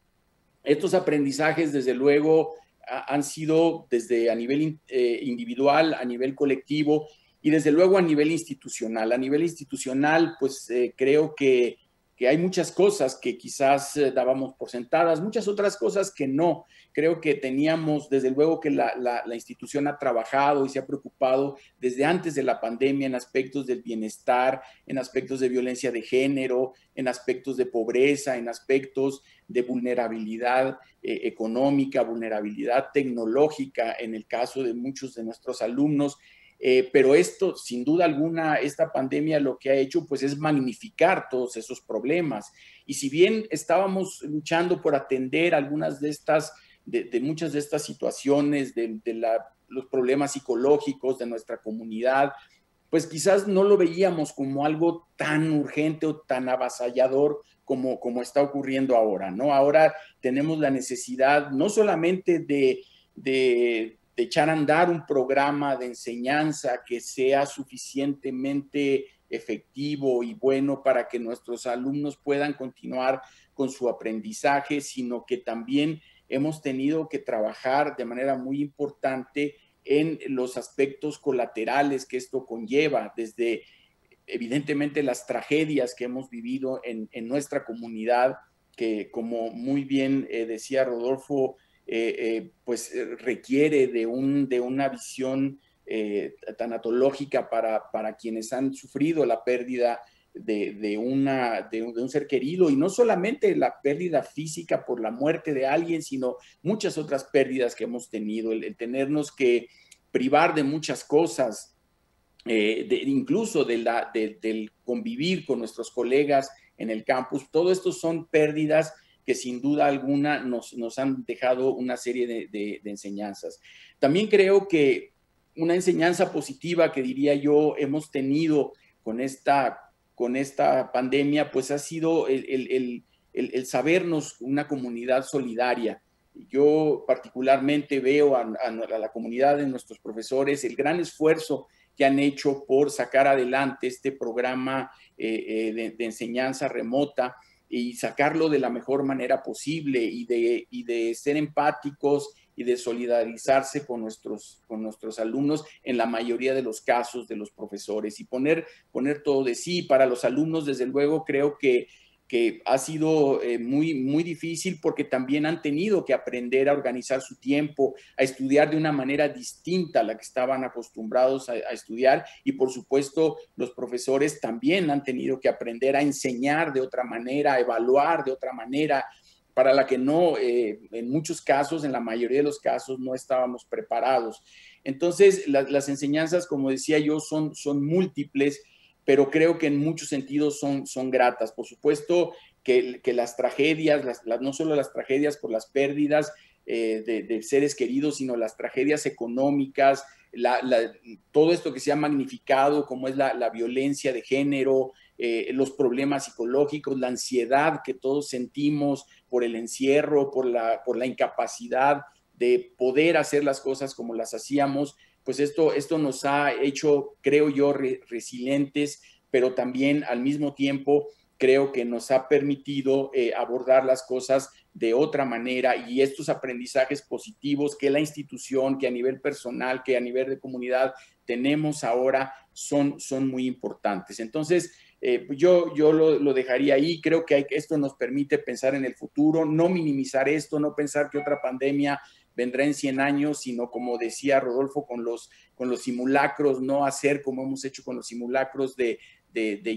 estos aprendizajes, desde luego, han sido desde a nivel individual, a nivel colectivo y desde luego a nivel institucional. A nivel institucional, pues creo que hay muchas cosas que quizás dábamos por sentadas, muchas otras cosas que no. Creo que teníamos, desde luego que la institución ha trabajado y se ha preocupado desde antes de la pandemia en aspectos del bienestar, en aspectos de violencia de género, en aspectos de pobreza, en aspectos de vulnerabilidad económica, vulnerabilidad tecnológica en el caso de muchos de nuestros alumnos. Pero esto, sin duda alguna, esta pandemia lo que ha hecho pues es magnificar todos esos problemas. Y si bien estábamos luchando por atender algunas de estas, de muchas de estas situaciones, los problemas psicológicos de nuestra comunidad, pues quizás no lo veíamos como algo tan urgente o tan avasallador como está ocurriendo ahora, ¿no? Ahora tenemos la necesidad no solamente de echar a andar un programa de enseñanza que sea suficientemente efectivo y bueno para que nuestros alumnos puedan continuar con su aprendizaje, sino que también hemos tenido que trabajar de manera muy importante en los aspectos colaterales que esto conlleva, desde evidentemente las tragedias que hemos vivido en nuestra comunidad, que como muy bien decía Rodolfo, pues requiere de una visión tanatológica para quienes han sufrido la pérdida de un ser querido, y no solamente la pérdida física por la muerte de alguien, sino muchas otras pérdidas que hemos tenido, el tenernos que privar de muchas cosas, incluso del convivir con nuestros colegas en el campus. Todo esto son pérdidas que sin duda alguna nos han dejado una serie de enseñanzas. También creo que una enseñanza positiva que diría yo hemos tenido con esta pandemia, pues ha sido el sabernos una comunidad solidaria. Yo particularmente veo a la comunidad de nuestros profesores el gran esfuerzo que han hecho por sacar adelante este programa de enseñanza remota y sacarlo de la mejor manera posible, y de ser empáticos y de solidarizarse con nuestros alumnos en la mayoría de los casos de los profesores, y poner todo de sí. Para los alumnos, desde luego, creo que ha sido muy, muy difícil, porque también han tenido que aprender a organizar su tiempo, a estudiar de una manera distinta a la que estaban acostumbrados a estudiar, y por supuesto los profesores también han tenido que aprender a enseñar de otra manera, a evaluar de otra manera, para la que no, en muchos casos, en la mayoría de los casos, no estábamos preparados. Entonces, las enseñanzas, como decía yo, son múltiples, pero creo que en muchos sentidos son gratas. Por supuesto que las tragedias, no solo las tragedias por las pérdidas, de seres queridos, sino las tragedias económicas, todo esto que se ha magnificado, como es la violencia de género, los problemas psicológicos, la ansiedad que todos sentimos por el encierro, por la incapacidad de poder hacer las cosas como las hacíamos, pues esto nos ha hecho, creo yo, resilientes, pero también al mismo tiempo creo que nos ha permitido abordar las cosas de otra manera, y estos aprendizajes positivos que la institución, que a nivel personal, que a nivel de comunidad tenemos ahora son muy importantes. Entonces, yo lo dejaría ahí. Creo que esto nos permite pensar en el futuro, no minimizar esto, no pensar que otra pandemia vendrá en 100 años, sino, como decía Rodolfo, con los simulacros, no hacer como hemos hecho con los simulacros de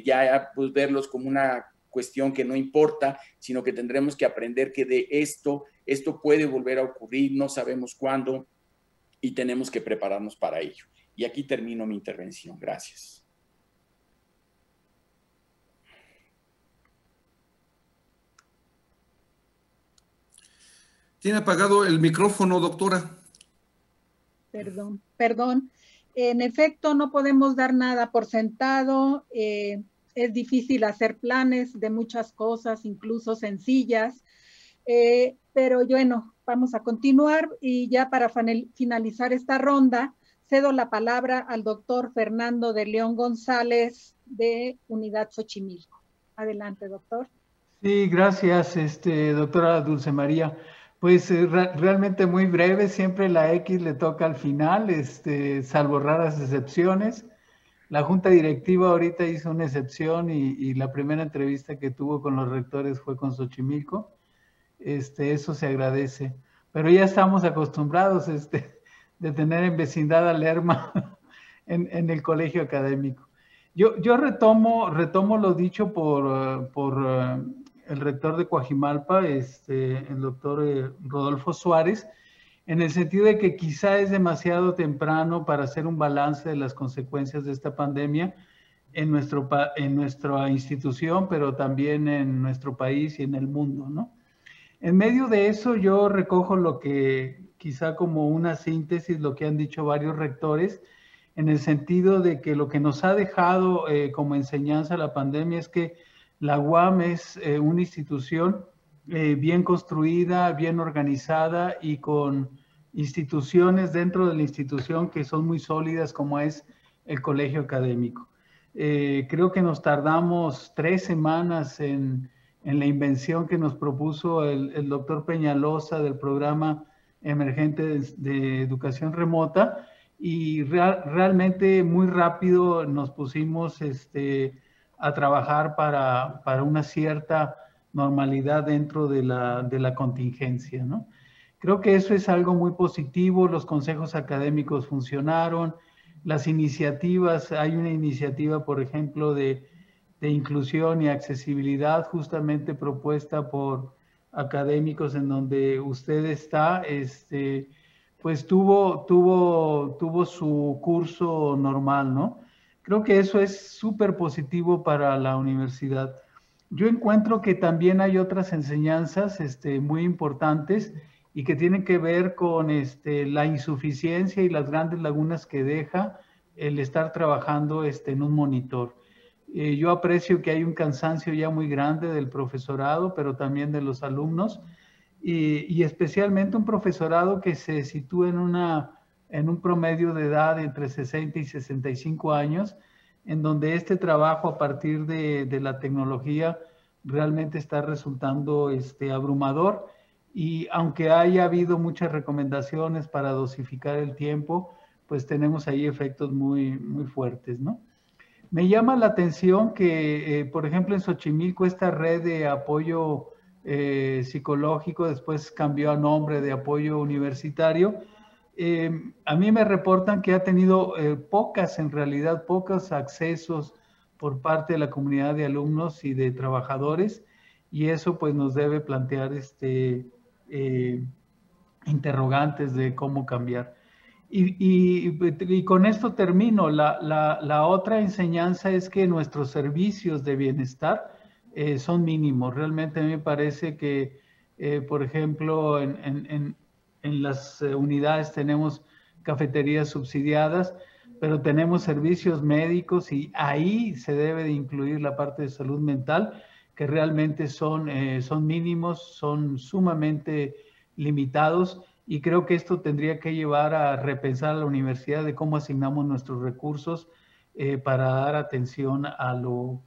ya pues, verlos como una cuestión que no importa, sino que tendremos que aprender que de esto puede volver a ocurrir, no sabemos cuándo, y tenemos que prepararnos para ello. Y aquí termino mi intervención. Gracias. Tiene apagado el micrófono, doctora. Perdón. En efecto, no podemos dar nada por sentado. Es difícil hacer planes de muchas cosas, incluso sencillas. Pero bueno, vamos a continuar, y ya para finalizar esta ronda, cedo la palabra al doctor Fernando de León González de Unidad Xochimilco. Adelante, doctor. Sí, gracias, doctora Dulce María. Pues realmente muy breve, siempre la X le toca al final, salvo raras excepciones. La Junta Directiva ahorita hizo una excepción y la primera entrevista que tuvo con los rectores fue con Xochimilco. Eso se agradece. Pero ya estamos acostumbrados de tener en vecindad a Lerma en el colegio académico. Yo retomo lo dicho por el rector de Coajimalpa, el doctor Rodolfo Suárez, en el sentido de que quizá es demasiado temprano para hacer un balance de las consecuencias de esta pandemia en nuestra institución, pero también en nuestro país y en el mundo, ¿no? En medio de eso yo recojo lo que quizá como una síntesis, lo que han dicho varios rectores, en el sentido de que lo que nos ha dejado como enseñanza la pandemia es que la UAM es una institución bien construida, bien organizada y con instituciones dentro de la institución que son muy sólidas, como es el colegio académico. Creo que nos tardamos 3 semanas en la invención que nos propuso el doctor Peñalosa del programa emergente de educación remota, y realmente muy rápido nos pusimos a trabajar para una cierta normalidad dentro de la contingencia, ¿no? Creo que eso es algo muy positivo. Los consejos académicos funcionaron, las iniciativas, hay una iniciativa, por ejemplo, de inclusión y accesibilidad, justamente propuesta por académicos, en donde usted está, pues tuvo su curso normal, ¿no? Creo que eso es súper positivo para la universidad. Yo encuentro que también hay otras enseñanzas muy importantes y que tienen que ver con la insuficiencia y las grandes lagunas que deja el estar trabajando en un monitor. Yo aprecio que hay un cansancio ya muy grande del profesorado, pero también de los alumnos, y especialmente un profesorado que se sitúa en un promedio de edad entre 60 y 65 años, en donde este trabajo a partir de la tecnología realmente está resultando abrumador. Y aunque haya habido muchas recomendaciones para dosificar el tiempo, pues tenemos ahí efectos muy, muy fuertes, ¿no? Me llama la atención que, por ejemplo, en Xochimilco, esta red de apoyo psicológico después cambió a nombre de apoyo universitario. A mí me reportan que ha tenido en realidad pocos accesos por parte de la comunidad de alumnos y de trabajadores, y eso pues nos debe plantear interrogantes de cómo cambiar. Y con esto termino. La otra enseñanza es que nuestros servicios de bienestar son mínimos. Realmente a mí me parece que, por ejemplo, en las unidades tenemos cafeterías subsidiadas, pero tenemos servicios médicos y ahí se debe de incluir la parte de salud mental, que realmente son mínimos, son sumamente limitados, y creo que esto tendría que llevar a repensar a la universidad de cómo asignamos nuestros recursos para dar atención a lo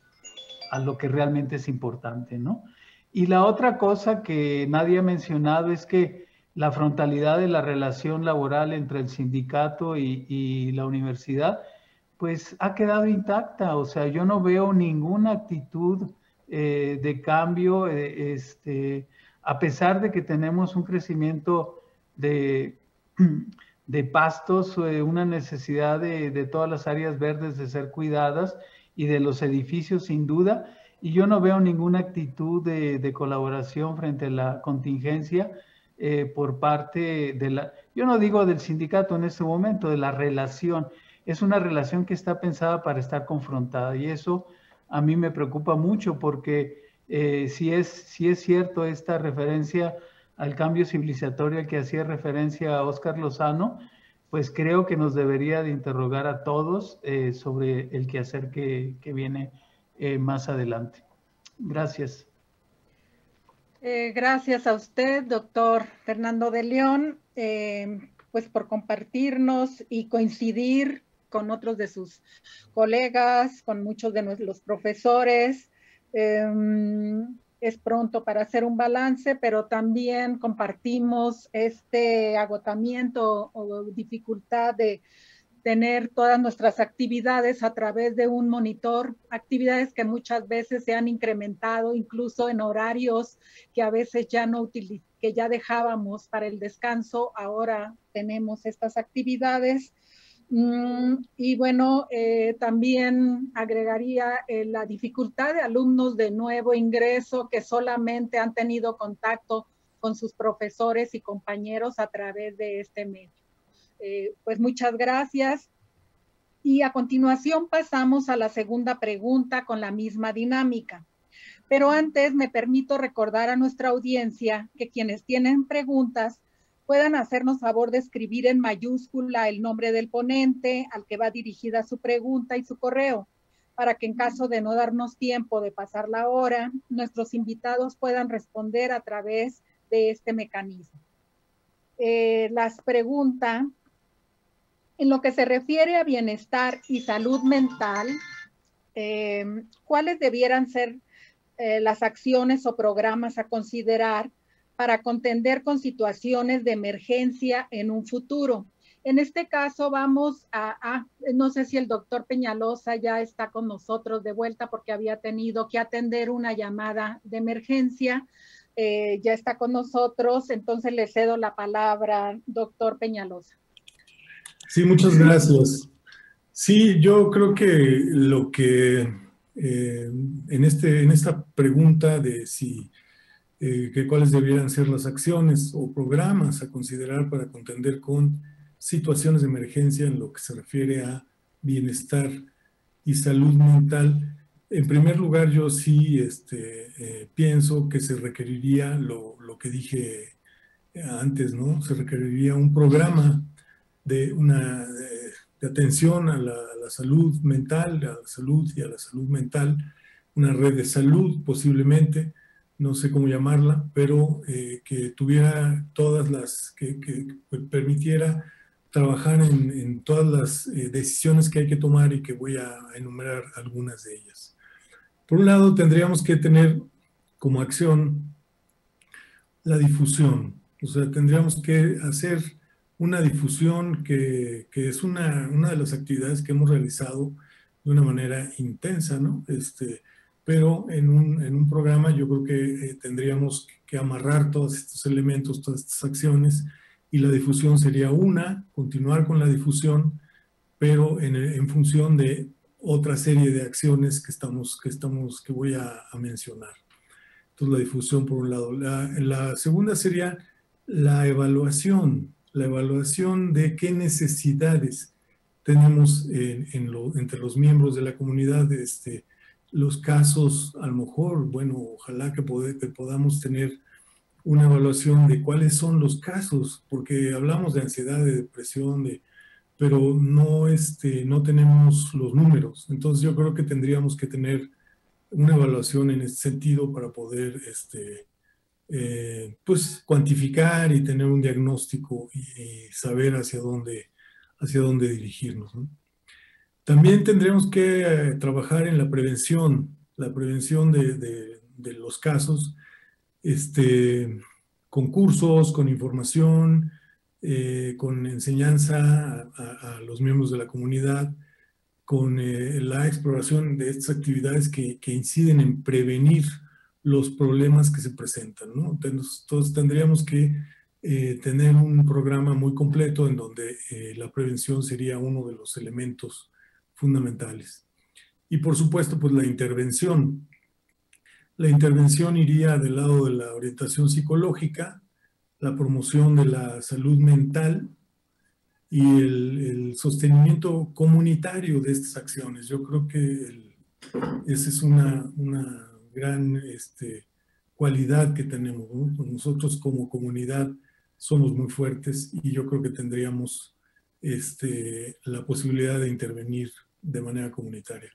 que realmente es importante, ¿no? Y la otra cosa que nadie ha mencionado es que la frontalidad de la relación laboral entre el sindicato y la universidad, pues ha quedado intacta. O sea, yo no veo ninguna actitud de cambio, a pesar de que tenemos un crecimiento de pastos, una necesidad de todas las áreas verdes de ser cuidadas y de los edificios sin duda, y yo no veo ninguna actitud de colaboración frente a la contingencia por parte yo no digo del sindicato en este momento, de la relación. Es una relación que está pensada para estar confrontada, y eso a mí me preocupa mucho, porque si es cierto esta referencia al cambio civilizatorio al que hacía referencia Óscar Lozano, pues creo que nos debería de interrogar a todos sobre el quehacer que viene más adelante. Gracias. Gracias a usted, doctor Fernando de León, pues por compartirnos y coincidir con otros de sus colegas, con muchos de los profesores. Es pronto para hacer un balance, pero también compartimos este agotamiento o dificultad de tener todas nuestras actividades a través de un monitor, actividades que muchas veces se han incrementado incluso en horarios que a veces ya no que ya dejábamos para el descanso, ahora tenemos estas actividades. Y bueno, también agregaría la dificultad de alumnos de nuevo ingreso que solamente han tenido contacto con sus profesores y compañeros a través de este medio. Pues muchas gracias. Y a continuación pasamos a la segunda pregunta con la misma dinámica. Pero antes me permito recordar a nuestra audiencia que quienes tienen preguntas puedan hacernos favor de escribir en mayúscula el nombre del ponente al que va dirigida su pregunta y su correo, para que en caso de no darnos tiempo de pasar la hora, nuestros invitados puedan responder a través de este mecanismo. Las preguntas, en lo que se refiere a bienestar y salud mental, ¿cuáles debieran ser las acciones o programas a considerar para contender con situaciones de emergencia en un futuro? En este caso vamos no sé si el doctor Peñalosa ya está con nosotros de vuelta porque había tenido que atender una llamada de emergencia. Ya está con nosotros, entonces le cedo la palabra, doctor Peñalosa. Sí, muchas gracias. Sí, yo creo que lo que en esta pregunta de si cuáles debieran ser las acciones o programas a considerar para contender con situaciones de emergencia en lo que se refiere a bienestar y salud mental. En primer lugar, yo sí pienso que se requeriría lo que dije antes, ¿no? Se requeriría un programa de atención a la salud mental, a la salud y a la salud mental, una red de salud posiblemente, no sé cómo llamarla, pero que tuviera todas que permitiera trabajar en todas las decisiones que hay que tomar y que voy a enumerar algunas de ellas. Por un lado, tendríamos que tener como acción la difusión, o sea, tendríamos que hacer una difusión que es una de las actividades que hemos realizado de una manera intensa, ¿no? Pero en un programa yo creo que tendríamos que amarrar todos estos elementos, todas estas acciones, y la difusión sería continuar con la difusión, pero en función de otra serie de acciones que voy a mencionar. Entonces la difusión por un lado. La segunda sería la evaluación de qué necesidades tenemos entre los miembros de la comunidad, los casos, a lo mejor, bueno, ojalá que podamos tener una evaluación de cuáles son los casos, porque hablamos de ansiedad, de depresión, pero no, no tenemos los números. Entonces yo creo que tendríamos que tener una evaluación en este sentido para poder pues cuantificar y tener un diagnóstico y saber hacia dónde dirigirnos, ¿no? También tendremos que trabajar en la prevención de los casos, con cursos, con información, con enseñanza a los miembros de la comunidad, con la exploración de estas actividades que inciden en prevenir los problemas que se presentan, ¿no? Entonces tendríamos que tener un programa muy completo en donde la prevención sería uno de los elementos fundamentales. Y por supuesto, pues la intervención. La intervención iría del lado de la orientación psicológica, la promoción de la salud mental y el sostenimiento comunitario de estas acciones. Yo creo que esa es una gran cualidad que tenemos, ¿no? Nosotros como comunidad somos muy fuertes y yo creo que tendríamos la posibilidad de intervenir de manera comunitaria.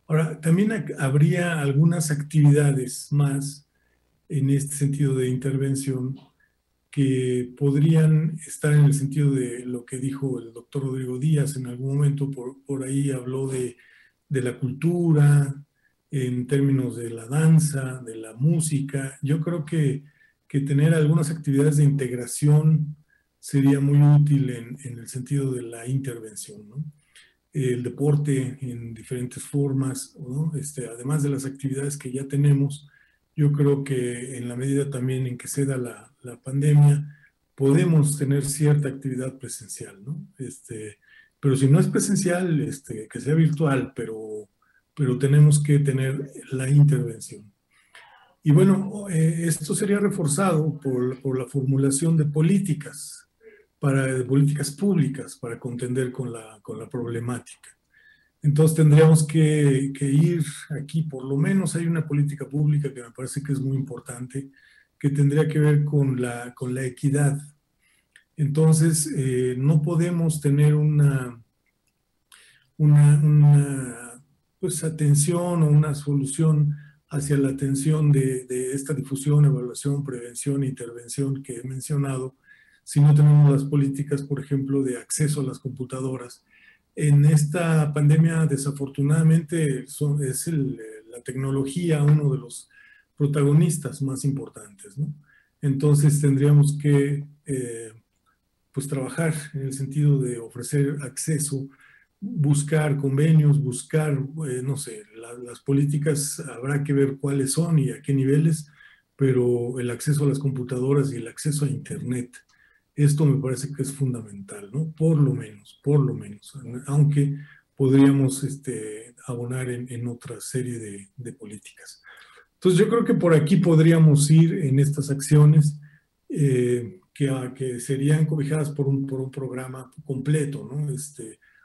Ahora, también habría algunas actividades más en este sentido de intervención que podrían estar en el sentido de lo que dijo el doctor Rodrigo Díaz en algún momento, por ahí habló de la cultura, en términos de la danza, de la música. Yo creo que tener algunas actividades de integración sería muy útil en el sentido de la intervención, ¿no? El deporte en diferentes formas, ¿no? Además de las actividades que ya tenemos, yo creo que en la medida también en que se da la pandemia, podemos tener cierta actividad presencial, ¿no? Pero si no es presencial, que sea virtual, pero tenemos que tener la intervención. Y bueno, esto sería reforzado por la formulación de políticas públicas para contender con la problemática. Entonces tendríamos que ir aquí, por lo menos hay una política pública que me parece que es muy importante, que tendría que ver con la equidad. Entonces, no podemos tener una pues, atención o una solución hacia la atención de esta difusión, evaluación, prevención e intervención que he mencionado, si no tenemos las políticas, por ejemplo, de acceso a las computadoras. En esta pandemia, desafortunadamente, es la tecnología uno de los protagonistas más importantes, ¿no? Entonces tendríamos que pues trabajar en el sentido de ofrecer acceso, buscar convenios, buscar, no sé, las políticas habrá que ver cuáles son y a qué niveles, pero el acceso a las computadoras y el acceso a Internet, esto me parece que es fundamental, ¿no? Por lo menos, aunque podríamos abonar en otra serie de políticas. Entonces yo creo que por aquí podríamos ir en estas acciones que serían cobijadas por un programa completo, ¿no?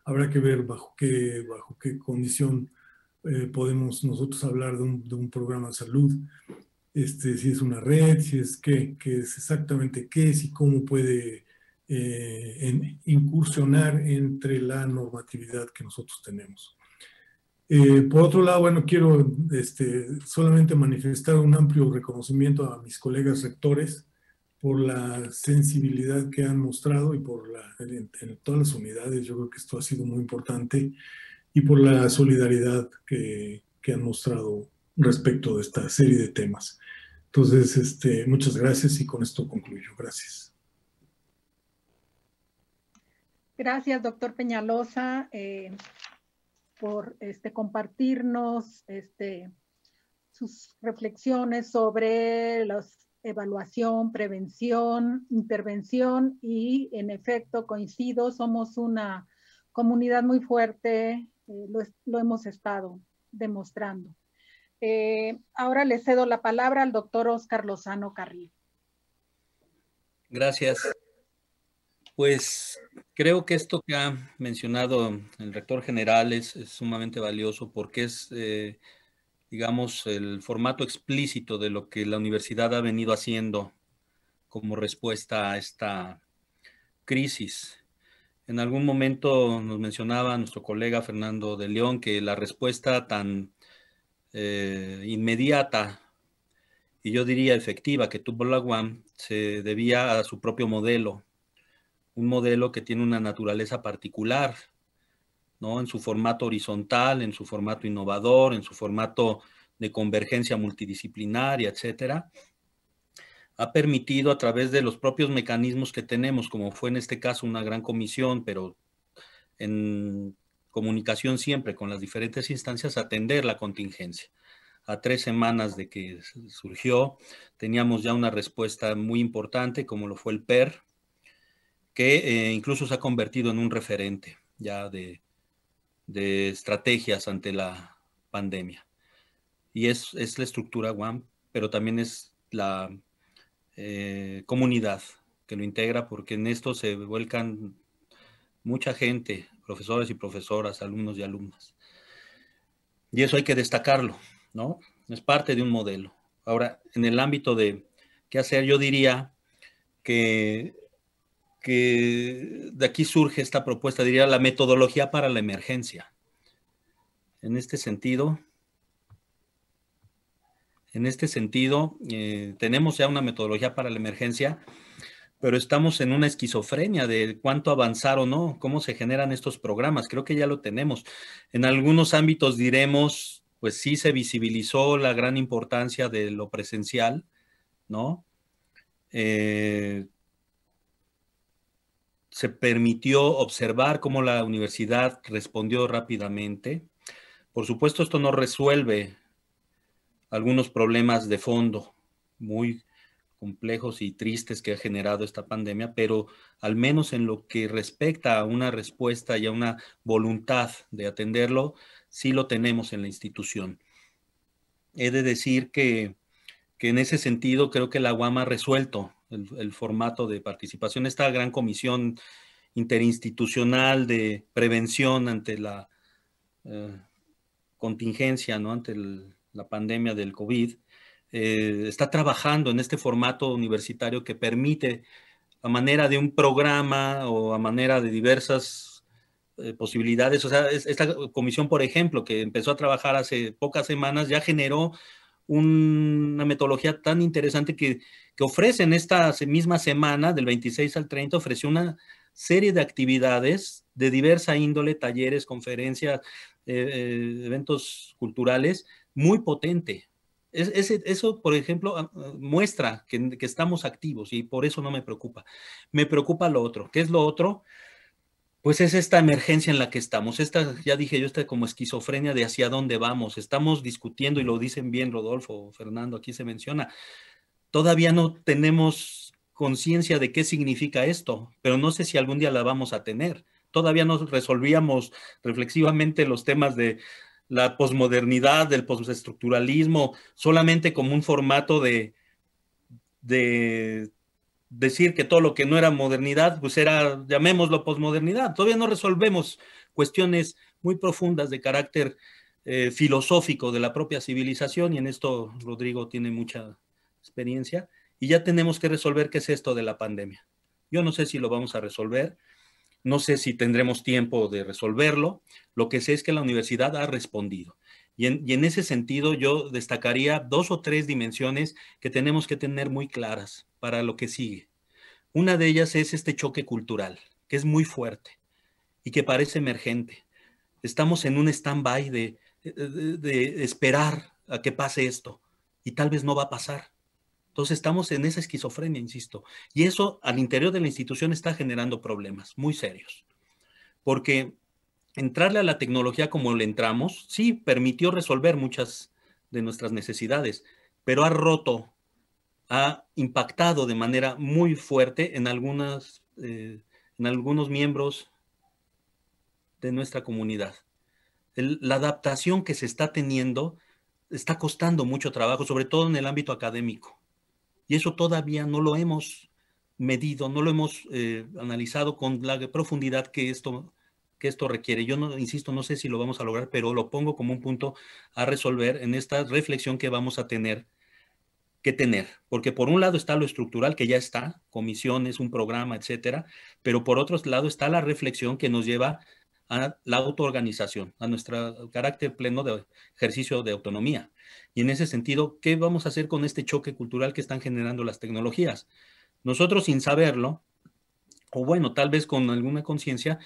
Habrá que ver bajo qué condición podemos nosotros hablar de un programa de salud, si es una red, si es qué es exactamente qué es y cómo puede incursionar entre la normatividad que nosotros tenemos. Por otro lado, bueno, quiero solamente manifestar un amplio reconocimiento a mis colegas rectores por la sensibilidad que han mostrado y en todas las unidades. Yo creo que esto ha sido muy importante, y por la solidaridad que han mostrado respecto de esta serie de temas. Entonces, muchas gracias y con esto concluyo. Gracias. Gracias, doctor Peñalosa, por compartirnos sus reflexiones sobre la evaluación, prevención, intervención, y en efecto coincido, somos una comunidad muy fuerte, lo hemos estado demostrando. Ahora le cedo la palabra al doctor Óscar Lozano Carrillo. Gracias. Pues creo que esto que ha mencionado el rector general es sumamente valioso, porque es, digamos, el formato explícito de lo que la universidad ha venido haciendo como respuesta a esta crisis. En algún momento nos mencionaba nuestro colega Fernando de León que la respuesta tan inmediata y yo diría efectiva que tuvo la UAM se debía a su propio modelo, un modelo que tiene una naturaleza particular, ¿no? En su formato horizontal, en su formato innovador, en su formato de convergencia multidisciplinaria, etcétera, ha permitido a través de los propios mecanismos que tenemos, como fue en este caso una gran comisión, pero en comunicación siempre con las diferentes instancias, atender la contingencia. A 3 semanas de que surgió, teníamos ya una respuesta muy importante, como lo fue el PER, que incluso se ha convertido en un referente ya de estrategias ante la pandemia. Y es la estructura UAM, pero también es la comunidad que lo integra, porque en esto se vuelcan mucha gente, profesores y profesoras, alumnos y alumnas. Y eso hay que destacarlo, ¿no? Es parte de un modelo. Ahora, en el ámbito de qué hacer, yo diría que de aquí surge esta propuesta, diría la metodología para la emergencia. En este sentido, tenemos ya una metodología para la emergencia, pero estamos en una esquizofrenia de cuánto avanzar o no, cómo se generan estos programas. Creo que ya lo tenemos. En algunos ámbitos diremos, pues sí se visibilizó la gran importancia de lo presencial, ¿no? Se permitió observar cómo la universidad respondió rápidamente. Por supuesto, esto no resuelve algunos problemas de fondo muy complejos y tristes que ha generado esta pandemia, pero al menos en lo que respecta a una respuesta y a una voluntad de atenderlo, sí lo tenemos en la institución. He de decir que en ese sentido creo que la UAM ha resuelto el formato de participación. Esta gran comisión interinstitucional de prevención ante la contingencia, ¿no? Ante la pandemia del COVID, está trabajando en este formato universitario que permite, a manera de un programa o a manera de diversas posibilidades, o sea, esta comisión, por ejemplo, que empezó a trabajar hace pocas semanas, ya generó una metodología tan interesante que ofrece en esta misma semana, del 26 al 30, ofreció una serie de actividades de diversa índole, talleres, conferencias, eventos culturales, muy potente. Eso, por ejemplo, muestra que estamos activos y por eso no me preocupa. Me preocupa lo otro. ¿Qué es lo otro? Pues es esta emergencia en la que estamos, ya dije yo, esta como esquizofrenia de hacia dónde vamos. Estamos discutiendo, y lo dicen bien Rodolfo, Fernando, aquí se menciona, todavía no tenemos conciencia de qué significa esto, pero no sé si algún día la vamos a tener. Todavía no resolvíamos reflexivamente los temas de la posmodernidad, del postestructuralismo, solamente como un formato de decir que todo lo que no era modernidad, pues era, llamémoslo posmodernidad. Todavía no resolvemos cuestiones muy profundas de carácter filosófico de la propia civilización, y en esto Rodrigo tiene mucha experiencia, y ya tenemos que resolver qué es esto de la pandemia. Yo no sé si lo vamos a resolver, no sé si tendremos tiempo de resolverlo, lo que sé es que la universidad ha respondido. Y en ese sentido yo destacaría 2 o 3 dimensiones que tenemos que tener muy claras para lo que sigue. Una de ellas es este choque cultural, que es muy fuerte y que parece emergente. Estamos en un stand-by de esperar a que pase esto y tal vez no va a pasar. Entonces estamos en esa esquizofrenia, insisto. Y eso al interior de la institución está generando problemas muy serios. Porque entrarle a la tecnología como le entramos, sí, permitió resolver muchas de nuestras necesidades, pero ha roto, ha impactado de manera muy fuerte en algunos miembros de nuestra comunidad. La adaptación que se está teniendo está costando mucho trabajo, sobre todo en el ámbito académico. Y eso todavía no lo hemos medido, no lo hemos analizado con la profundidad que esto requiere. Yo no, insisto, no sé si lo vamos a lograr, pero lo pongo como un punto a resolver en esta reflexión que vamos a tener, que tener, porque por un lado está lo estructural que ya está, comisiones, un programa, etcétera, pero por otro lado está la reflexión que nos lleva a la autoorganización, a nuestro carácter pleno de ejercicio de autonomía. Y en ese sentido, ¿qué vamos a hacer con este choque cultural que están generando las tecnologías? Nosotros, sin saberlo, o bueno, tal vez con alguna conciencia,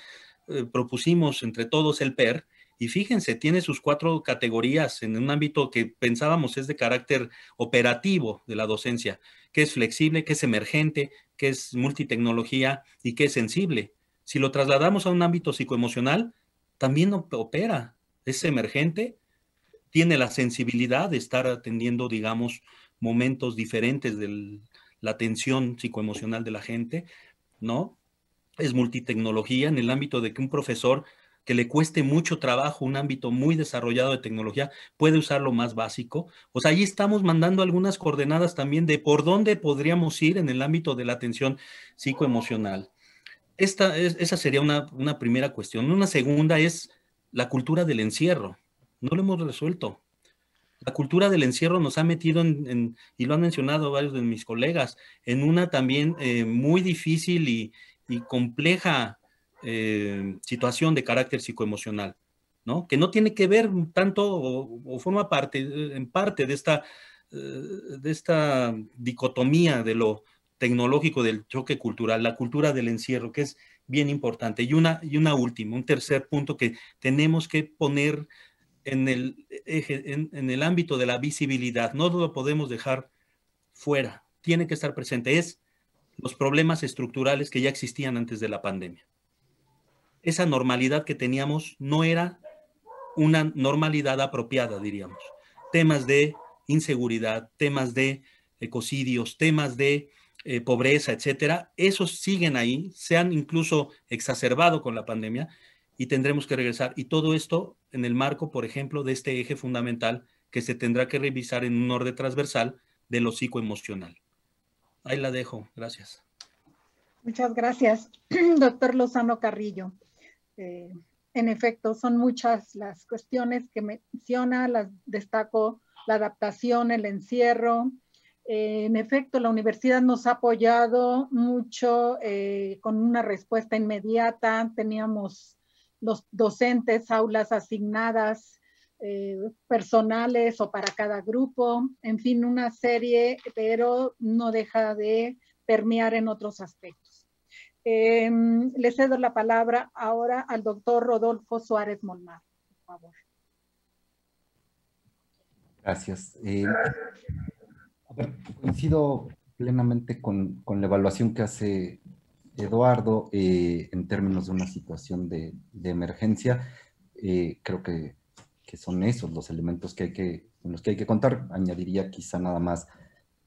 propusimos entre todos el PER, y fíjense, tiene sus 4 categorías en un ámbito que pensábamos es de carácter operativo de la docencia, que es flexible, que es emergente, que es multitecnología y que es sensible. Si lo trasladamos a un ámbito psicoemocional, también opera, es emergente, tiene la sensibilidad de estar atendiendo, digamos, momentos diferentes de la atención psicoemocional de la gente, ¿no? Es multitecnología en el ámbito de que un profesor que le cueste mucho trabajo un ámbito muy desarrollado de tecnología puede usar lo más básico. O sea, ahí estamos mandando algunas coordenadas también de por dónde podríamos ir en el ámbito de la atención psicoemocional. Esa sería una primera cuestión. Una segunda es la cultura del encierro. No lo hemos resuelto. La cultura del encierro nos ha metido y lo han mencionado varios de mis colegas, en una también muy difícil y compleja situación de carácter psicoemocional, ¿no? Que no tiene que ver tanto o forma parte, en parte de esta dicotomía de lo tecnológico del choque cultural, la cultura del encierro, que es bien importante. Y una última, un tercer punto que tenemos que poner en el ámbito de la visibilidad, no lo podemos dejar fuera, tiene que estar presente, es los problemas estructurales que ya existían antes de la pandemia. Esa normalidad que teníamos no era una normalidad apropiada, diríamos. Temas de inseguridad, temas de ecocidios, temas de pobreza, etcétera, esos siguen ahí, se han incluso exacerbado con la pandemia y tendremos que regresar. Y todo esto en el marco, por ejemplo, de este eje fundamental que se tendrá que revisar en un orden transversal de lo psicoemocional. Ahí la dejo. Gracias. Muchas gracias, doctor Lozano Carrillo. En efecto, son muchas las cuestiones que menciona, las destaco, la adaptación, el encierro. En efecto, la universidad nos ha apoyado mucho con una respuesta inmediata. Teníamos los docentes, aulas asignadas, personales o para cada grupo, en fin, una serie, pero no deja de permear en otros aspectos. Le cedo la palabra ahora al doctor Rodolfo Suárez Molnar, por favor. Gracias. Coincido plenamente con la evaluación que hace Eduardo en términos de una situación de emergencia. Creo que son esos los elementos con los que hay que contar. Añadiría quizá nada más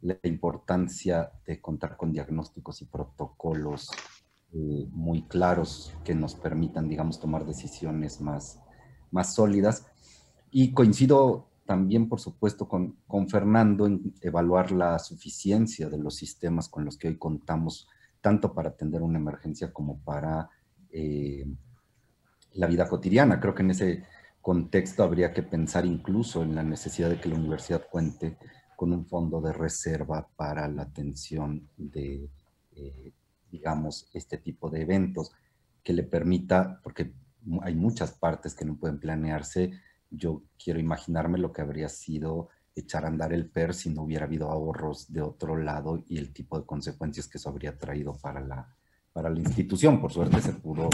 la importancia de contar con diagnósticos y protocolos muy claros que nos permitan, digamos, tomar decisiones más sólidas. Y coincido también, por supuesto, con Fernando en evaluar la suficiencia de los sistemas con los que hoy contamos, tanto para atender una emergencia como para la vida cotidiana. Creo que en ese contexto habría que pensar incluso en la necesidad de que la universidad cuente con un fondo de reserva para la atención de, digamos, este tipo de eventos que le permita, porque hay muchas partes que no pueden planearse. Yo quiero imaginarme lo que habría sido echar a andar el PER si no hubiera habido ahorros de otro lado y el tipo de consecuencias que eso habría traído para la institución. Por suerte se pudo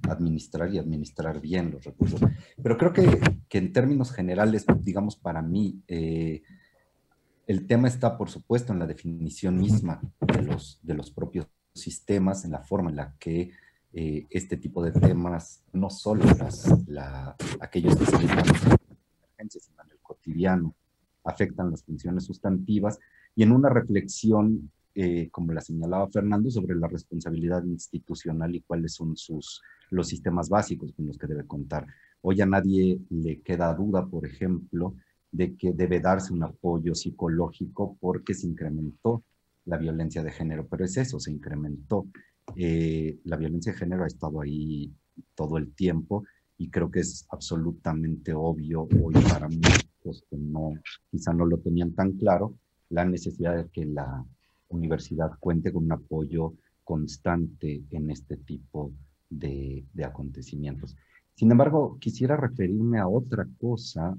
administrar bien los recursos. Pero creo que en términos generales, digamos, para mí, el tema está, por supuesto, en la definición misma de los propios sistemas, en la forma en la que este tipo de temas, no solo aquellos que se les dan emergencias, sino en el cotidiano, afectan las funciones sustantivas, y en una reflexión, como la señalaba Fernando, sobre la responsabilidad institucional y cuáles son los sistemas básicos con los que debe contar. Hoy a nadie le queda duda, por ejemplo, de que debe darse un apoyo psicológico porque se incrementó la violencia de género, pero es eso, se incrementó. La violencia de género ha estado ahí todo el tiempo y creo que es absolutamente obvio hoy para muchos que quizá no lo tenían tan claro, la necesidad de que la universidad cuente con un apoyo constante en este tipo de acontecimientos. Sin embargo, quisiera referirme a otra cosa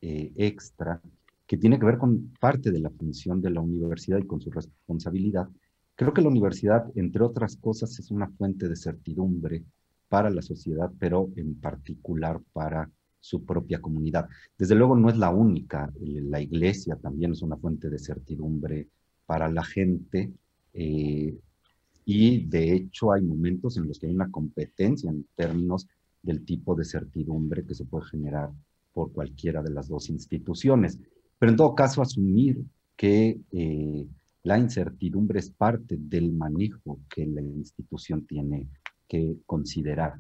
extra que tiene que ver con parte de la función de la universidad y con su responsabilidad. Creo que la universidad, entre otras cosas, es una fuente de certidumbre para la sociedad, pero en particular para su propia comunidad. Desde luego no es la única, la iglesia también es una fuente de certidumbre para la gente, y de hecho hay momentos en los que hay una competencia en términos del tipo de certidumbre que se puede generar por cualquiera de las dos instituciones. Pero en todo caso, asumir que la incertidumbre es parte del manejo que la institución tiene que considerar.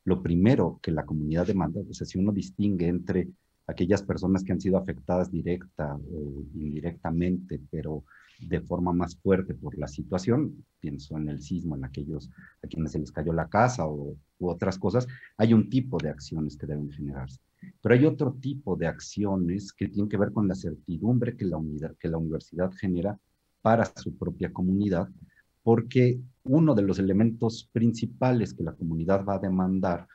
Lo primero que la comunidad demanda, o sea, si uno distingue entre aquellas personas que han sido afectadas directa o indirectamente, pero de forma más fuerte por la situación, pienso en el sismo, en aquellos a quienes se les cayó la casa u otras cosas, hay un tipo de acciones que deben generarse. Pero hay otro tipo de acciones que tienen que ver con la certidumbre que la universidad genera para su propia comunidad, porque uno de los elementos principales que la comunidad va a demandar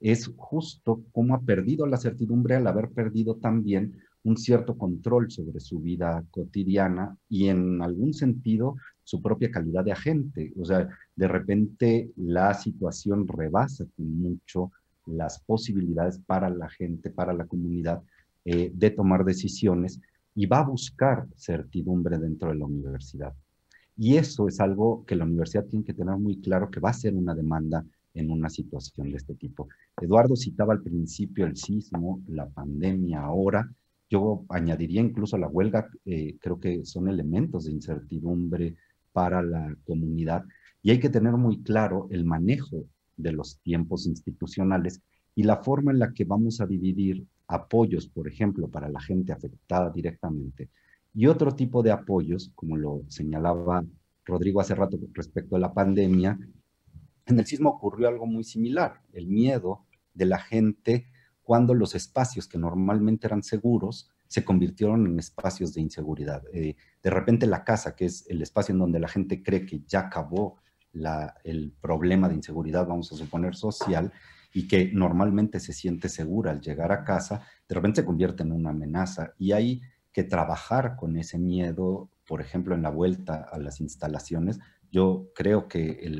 es justo cómo ha perdido la certidumbre al haber perdido también un cierto control sobre su vida cotidiana y en algún sentido su propia calidad de agente. O sea, de repente la situación rebasa mucho las posibilidades para la gente, para la comunidad, de tomar decisiones y va a buscar certidumbre dentro de la universidad. Y eso es algo que la universidad tiene que tener muy claro que va a ser una demanda en una situación de este tipo. Eduardo citaba al principio el sismo, la pandemia ahora. Yo añadiría incluso la huelga, creo que son elementos de incertidumbre para la comunidad y hay que tener muy claro el manejo de los tiempos institucionales y la forma en la que vamos a dividir apoyos, por ejemplo, para la gente afectada directamente y otro tipo de apoyos, como lo señalaba Rodrigo hace rato respecto a la pandemia. En el sismo ocurrió algo muy similar, el miedo de la gente cuando los espacios que normalmente eran seguros se convirtieron en espacios de inseguridad. De repente la casa, que es el espacio en donde la gente cree que ya acabó el problema de inseguridad, vamos a suponer social, y que normalmente se siente segura al llegar a casa, de repente se convierte en una amenaza. Y hay que trabajar con ese miedo, por ejemplo, en la vuelta a las instalaciones. Yo creo que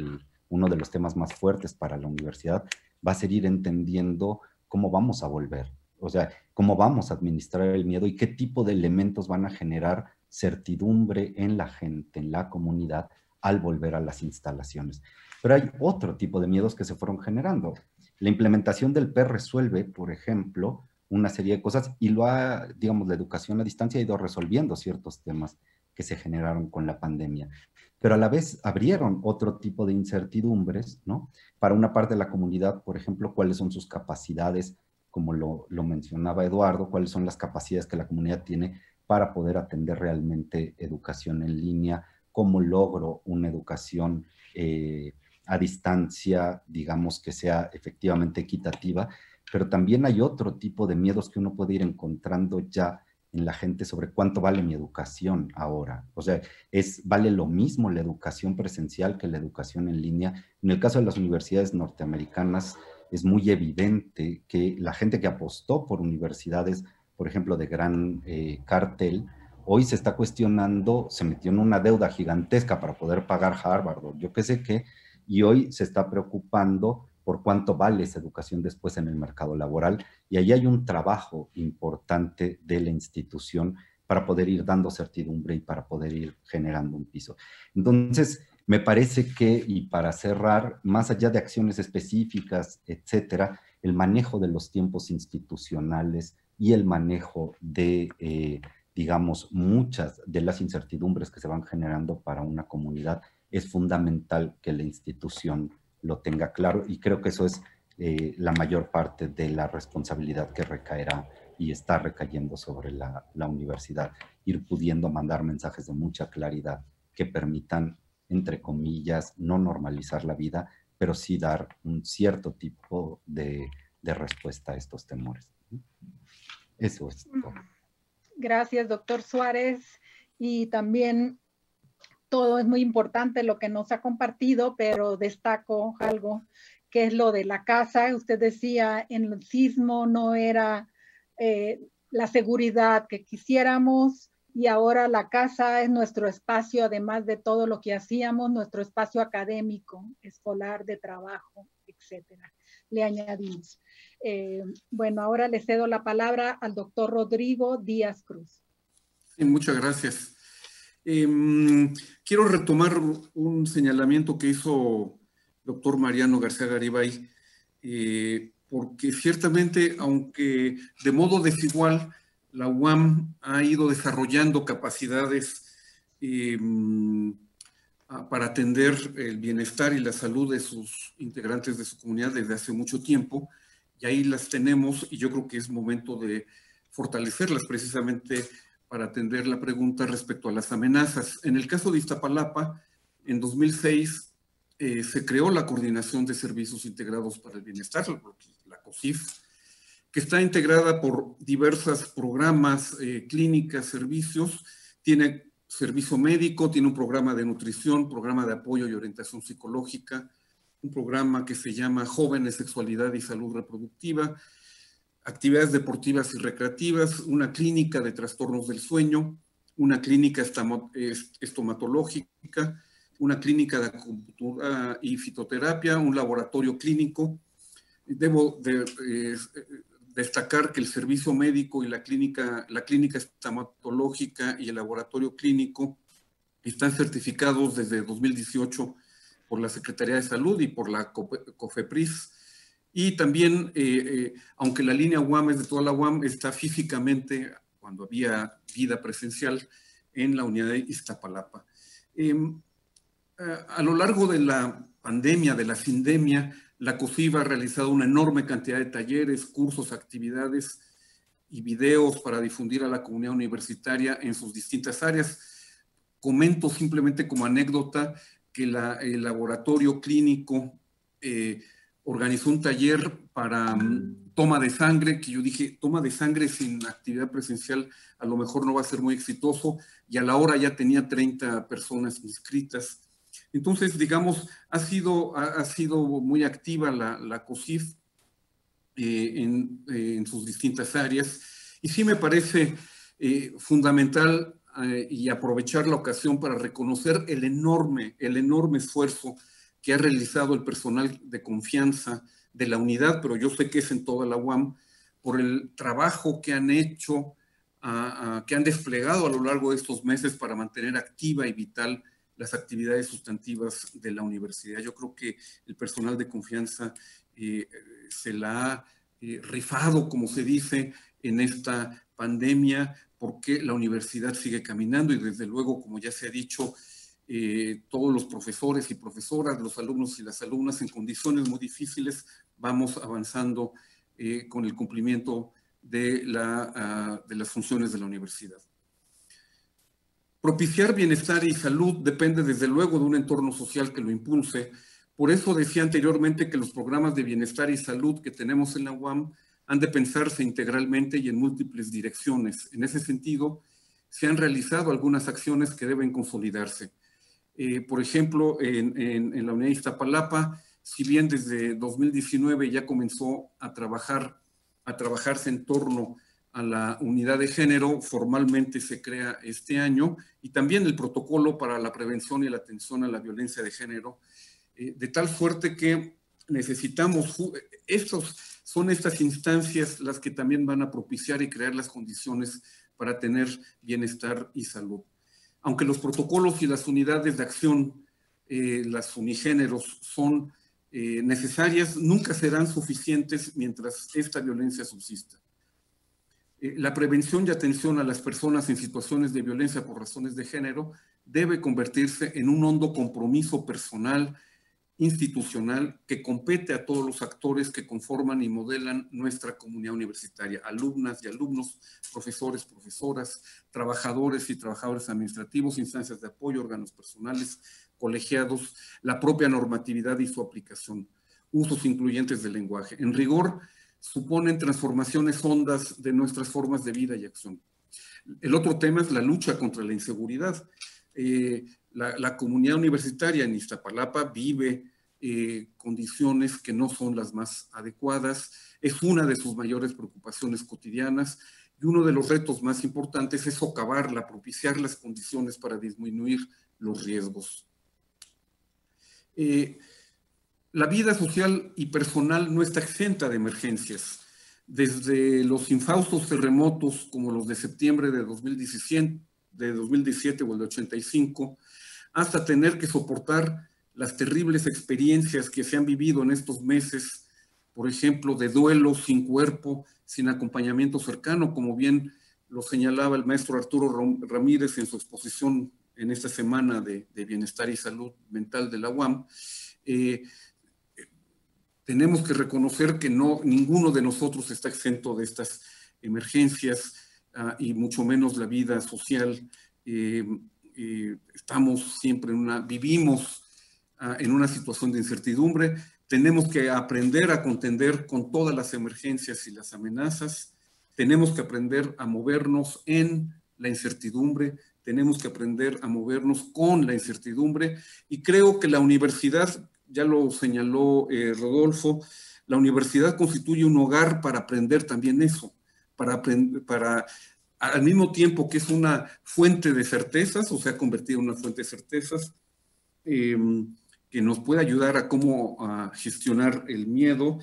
uno de los temas más fuertes para la universidad va a ser ir entendiendo cómo vamos a volver, o sea, cómo vamos a administrar el miedo y qué tipo de elementos van a generar certidumbre en la gente, en la comunidad, al volver a las instalaciones. Pero hay otro tipo de miedos que se fueron generando. La implementación del PER resuelve, por ejemplo, una serie de cosas y digamos, la educación a distancia ha ido resolviendo ciertos temas que se generaron con la pandemia. Pero a la vez abrieron otro tipo de incertidumbres, ¿no? Para una parte de la comunidad, por ejemplo, cuáles son sus capacidades, como lo mencionaba Eduardo, cuáles son las capacidades que la comunidad tiene para poder atender realmente educación en línea, cómo logro una educación a distancia, digamos, que sea efectivamente equitativa, pero también hay otro tipo de miedos que uno puede ir encontrando ya en la gente sobre cuánto vale mi educación ahora. O sea, ¿vale lo mismo la educación presencial que la educación en línea? En el caso de las universidades norteamericanas es muy evidente que la gente que apostó por universidades, por ejemplo, de gran cartel, hoy se está cuestionando, se metió en una deuda gigantesca para poder pagar Harvard o yo qué sé qué, y hoy se está preocupando por cuánto vale esa educación después en el mercado laboral. Y ahí hay un trabajo importante de la institución para poder ir dando certidumbre y para poder ir generando un piso. Entonces, me parece que, y para cerrar, más allá de acciones específicas, etcétera, el manejo de los tiempos institucionales y el manejo de, digamos, muchas de las incertidumbres que se van generando para una comunidad, es fundamental que la institución lo tenga claro y creo que eso es la mayor parte de la responsabilidad que recaerá y está recayendo sobre la universidad, ir pudiendo mandar mensajes de mucha claridad que permitan, entre comillas, no normalizar la vida, pero sí dar un cierto tipo de respuesta a estos temores. Eso es todo. Gracias, doctor Suárez. y también todo es muy importante lo que nos ha compartido, pero destaco algo que es lo de la casa. Usted decía, en el sismo no era la seguridad que quisiéramos, y ahora la casa es nuestro espacio, además de todo lo que hacíamos, nuestro espacio académico, escolar, de trabajo, etcétera. Le añadimos. Bueno, ahora le cedo la palabra al doctor Rodrigo Díaz Cruz. Sí, muchas gracias. Quiero retomar un señalamiento que hizo el doctor Mariano García Garibay, porque ciertamente, aunque de modo desigual, la UAM ha ido desarrollando capacidades para atender el bienestar y la salud de sus integrantes de su comunidad desde hace mucho tiempo, y ahí las tenemos, y yo creo que es momento de fortalecerlas precisamente para atender la pregunta respecto a las amenazas. En el caso de Iztapalapa, en 2006 se creó la Coordinación de Servicios Integrados para el Bienestar, la COSIF, que está integrada por diversos programas, clínicas, servicios. Tiene servicio médico, tiene un programa de nutrición, programa de apoyo y orientación psicológica, un programa que se llama Jóvenes, Sexualidad y Salud Reproductiva, actividades deportivas y recreativas, una clínica de trastornos del sueño, una clínica estomatológica, una clínica de acupuntura y fitoterapia, un laboratorio clínico. Debo destacar que el servicio médico y la clínica estomatológica y el laboratorio clínico están certificados desde 2018 por la Secretaría de Salud y por la COFEPRIS. Y también, aunque la línea UAM es de toda la UAM, está físicamente, cuando había vida presencial, en la unidad de Iztapalapa. A lo largo de la pandemia, de la sindemia, la COSIF ha realizado una enorme cantidad de talleres, cursos, actividades y videos para difundir a la comunidad universitaria en sus distintas áreas. Comento simplemente como anécdota que el laboratorio clínico organizó un taller para toma de sangre, que yo dije, toma de sangre sin actividad presencial a lo mejor no va a ser muy exitoso, y a la hora ya tenía 30 personas inscritas. Entonces, digamos, ha sido muy activa la COSIF en sus distintas áreas, y sí me parece fundamental y aprovechar la ocasión para reconocer el enorme esfuerzo que ha realizado el personal de confianza de la unidad, pero yo sé que es en toda la UAM, por el trabajo que han hecho, que han desplegado a lo largo de estos meses para mantener activa y vital las actividades sustantivas de la universidad. Yo creo que el personal de confianza se la ha rifado, como se dice, en esta pandemia, porque la universidad sigue caminando y desde luego, como ya se ha dicho, todos los profesores y profesoras, los alumnos y las alumnas en condiciones muy difíciles, vamos avanzando con el cumplimiento de las funciones de la universidad. Propiciar bienestar y salud depende desde luego de un entorno social que lo impulse. Por eso decía anteriormente que los programas de bienestar y salud que tenemos en la UAM han de pensarse integralmente y en múltiples direcciones. En ese sentido, se han realizado algunas acciones que deben consolidarse. Por ejemplo, en la unidad de Iztapalapa, si bien desde 2019 ya comenzó a trabajarse en torno a la unidad de género, formalmente se crea este año, y también el protocolo para la prevención y la atención a la violencia de género, de tal suerte que necesitamos, son estas instancias las que también van a propiciar y crear las condiciones para tener bienestar y salud. Aunque los protocolos y las unidades de acción, las unigéneros, son necesarias, nunca serán suficientes mientras esta violencia subsista. La prevención y atención a las personas en situaciones de violencia por razones de género debe convertirse en un hondo compromiso personal, institucional, que compete a todos los actores que conforman y modelan nuestra comunidad universitaria, alumnas y alumnos, profesores, profesoras, trabajadores y trabajadores administrativos, instancias de apoyo, órganos personales, colegiados, la propia normatividad y su aplicación, usos incluyentes del lenguaje. En rigor, suponen transformaciones hondas de nuestras formas de vida y acción. El otro tema es la lucha contra la inseguridad. La comunidad universitaria en Iztapalapa vive condiciones que no son las más adecuadas. Es una de sus mayores preocupaciones cotidianas y uno de los retos más importantes es socavarla, propiciar las condiciones para disminuir los riesgos. La vida social y personal no está exenta de emergencias. Desde los infaustos terremotos como los de septiembre de 2017 o el de 85, hasta tener que soportar las terribles experiencias que se han vivido en estos meses, por ejemplo, de duelo sin cuerpo, sin acompañamiento cercano, como bien lo señalaba el maestro Arturo Ramírez en su exposición en esta semana de Bienestar y Salud Mental de la UAM. Tenemos que reconocer que ninguno de nosotros está exento de estas emergencias y mucho menos la vida social. Estamos siempre vivimos en una situación de incertidumbre. Tenemos que aprender a contender con todas las emergencias y las amenazas. Tenemos que aprender a movernos en la incertidumbre. Tenemos que aprender a movernos con la incertidumbre. Y creo que la universidad, ya lo señaló Rodolfo, la universidad constituye un hogar para aprender también eso, al mismo tiempo que es una fuente de certezas, o se ha convertido en una fuente de certezas, que nos puede ayudar a cómo gestionar el miedo.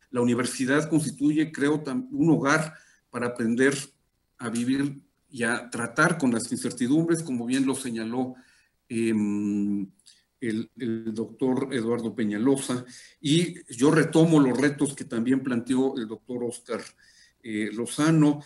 La universidad constituye, creo, un hogar para aprender a vivir y a tratar con las incertidumbres, como bien lo señaló el doctor Eduardo Peñalosa, y yo retomo los retos que también planteó el doctor Oscar Lozano,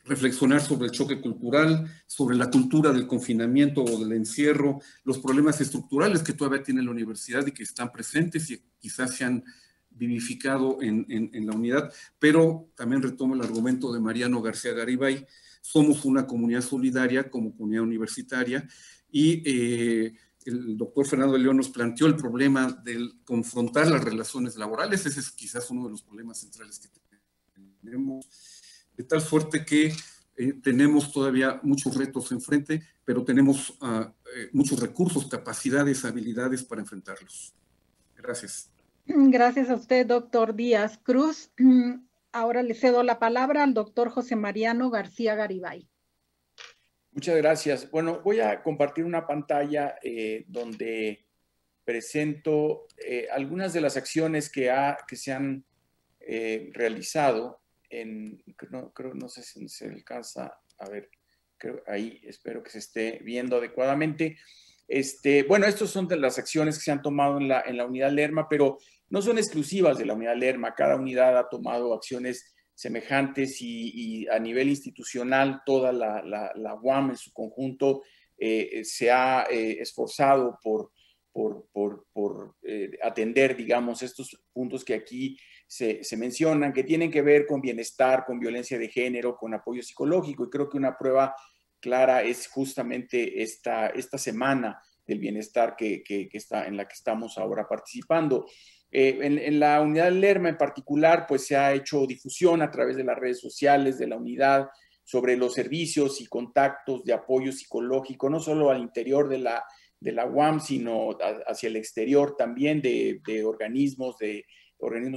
reflexionar sobre el choque cultural, sobre la cultura del confinamiento o del encierro, los problemas estructurales que todavía tiene la universidad y que están presentes y quizás se han vivificado en la unidad, pero también retomo el argumento de Mariano García Garibay. Somos una comunidad solidaria como comunidad universitaria y el doctor Fernando de León nos planteó el problema del confrontar las relaciones laborales. Ese es quizás uno de los problemas centrales que tenemos, de tal suerte que tenemos todavía muchos retos enfrente, pero tenemos muchos recursos, capacidades, habilidades para enfrentarlos. Gracias. Gracias a usted, doctor Díaz Cruz. Ahora le cedo la palabra al doctor José Mariano García Garibay. Muchas gracias. Bueno, voy a compartir una pantalla donde presento algunas de las acciones que se han realizado. No sé si se alcanza a ver, creo, ahí espero que se esté viendo adecuadamente. Bueno, estas son de las acciones que se han tomado en la unidad Lerma, pero no son exclusivas de la unidad Lerma. Cada unidad ha tomado acciones semejantes y a nivel institucional toda la UAM en su conjunto se ha esforzado por atender, digamos, estos puntos que aquí se mencionan, que tienen que ver con bienestar, con violencia de género, con apoyo psicológico, y creo que una prueba clara es justamente esta semana del bienestar en la que estamos ahora participando. En la unidad Lerma en particular, pues se ha hecho difusión a través de las redes sociales de la unidad sobre los servicios y contactos de apoyo psicológico, no solo al interior de la UAM, sino hacia el exterior también de organismos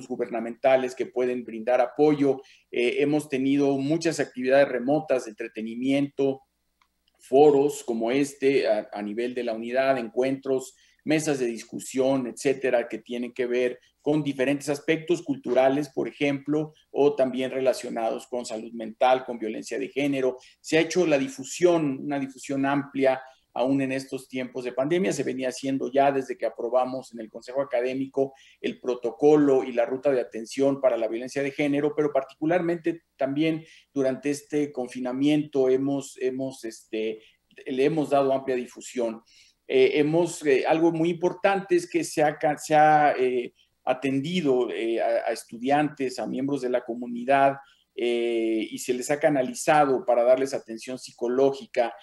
gubernamentales que pueden brindar apoyo. Hemos tenido muchas actividades remotas de entretenimiento, foros como a nivel de la unidad, encuentros, mesas de discusión, etcétera, que tienen que ver con diferentes aspectos culturales, por ejemplo, o también relacionados con salud mental, con violencia de género. Se ha hecho una difusión amplia, aún en estos tiempos de pandemia. Se venía haciendo ya desde que aprobamos en el Consejo Académico el protocolo y la ruta de atención para la violencia de género, pero particularmente también durante este confinamiento le hemos dado amplia difusión. Algo muy importante es que se ha atendido a estudiantes, a miembros de la comunidad y se les ha canalizado para darles atención psicológica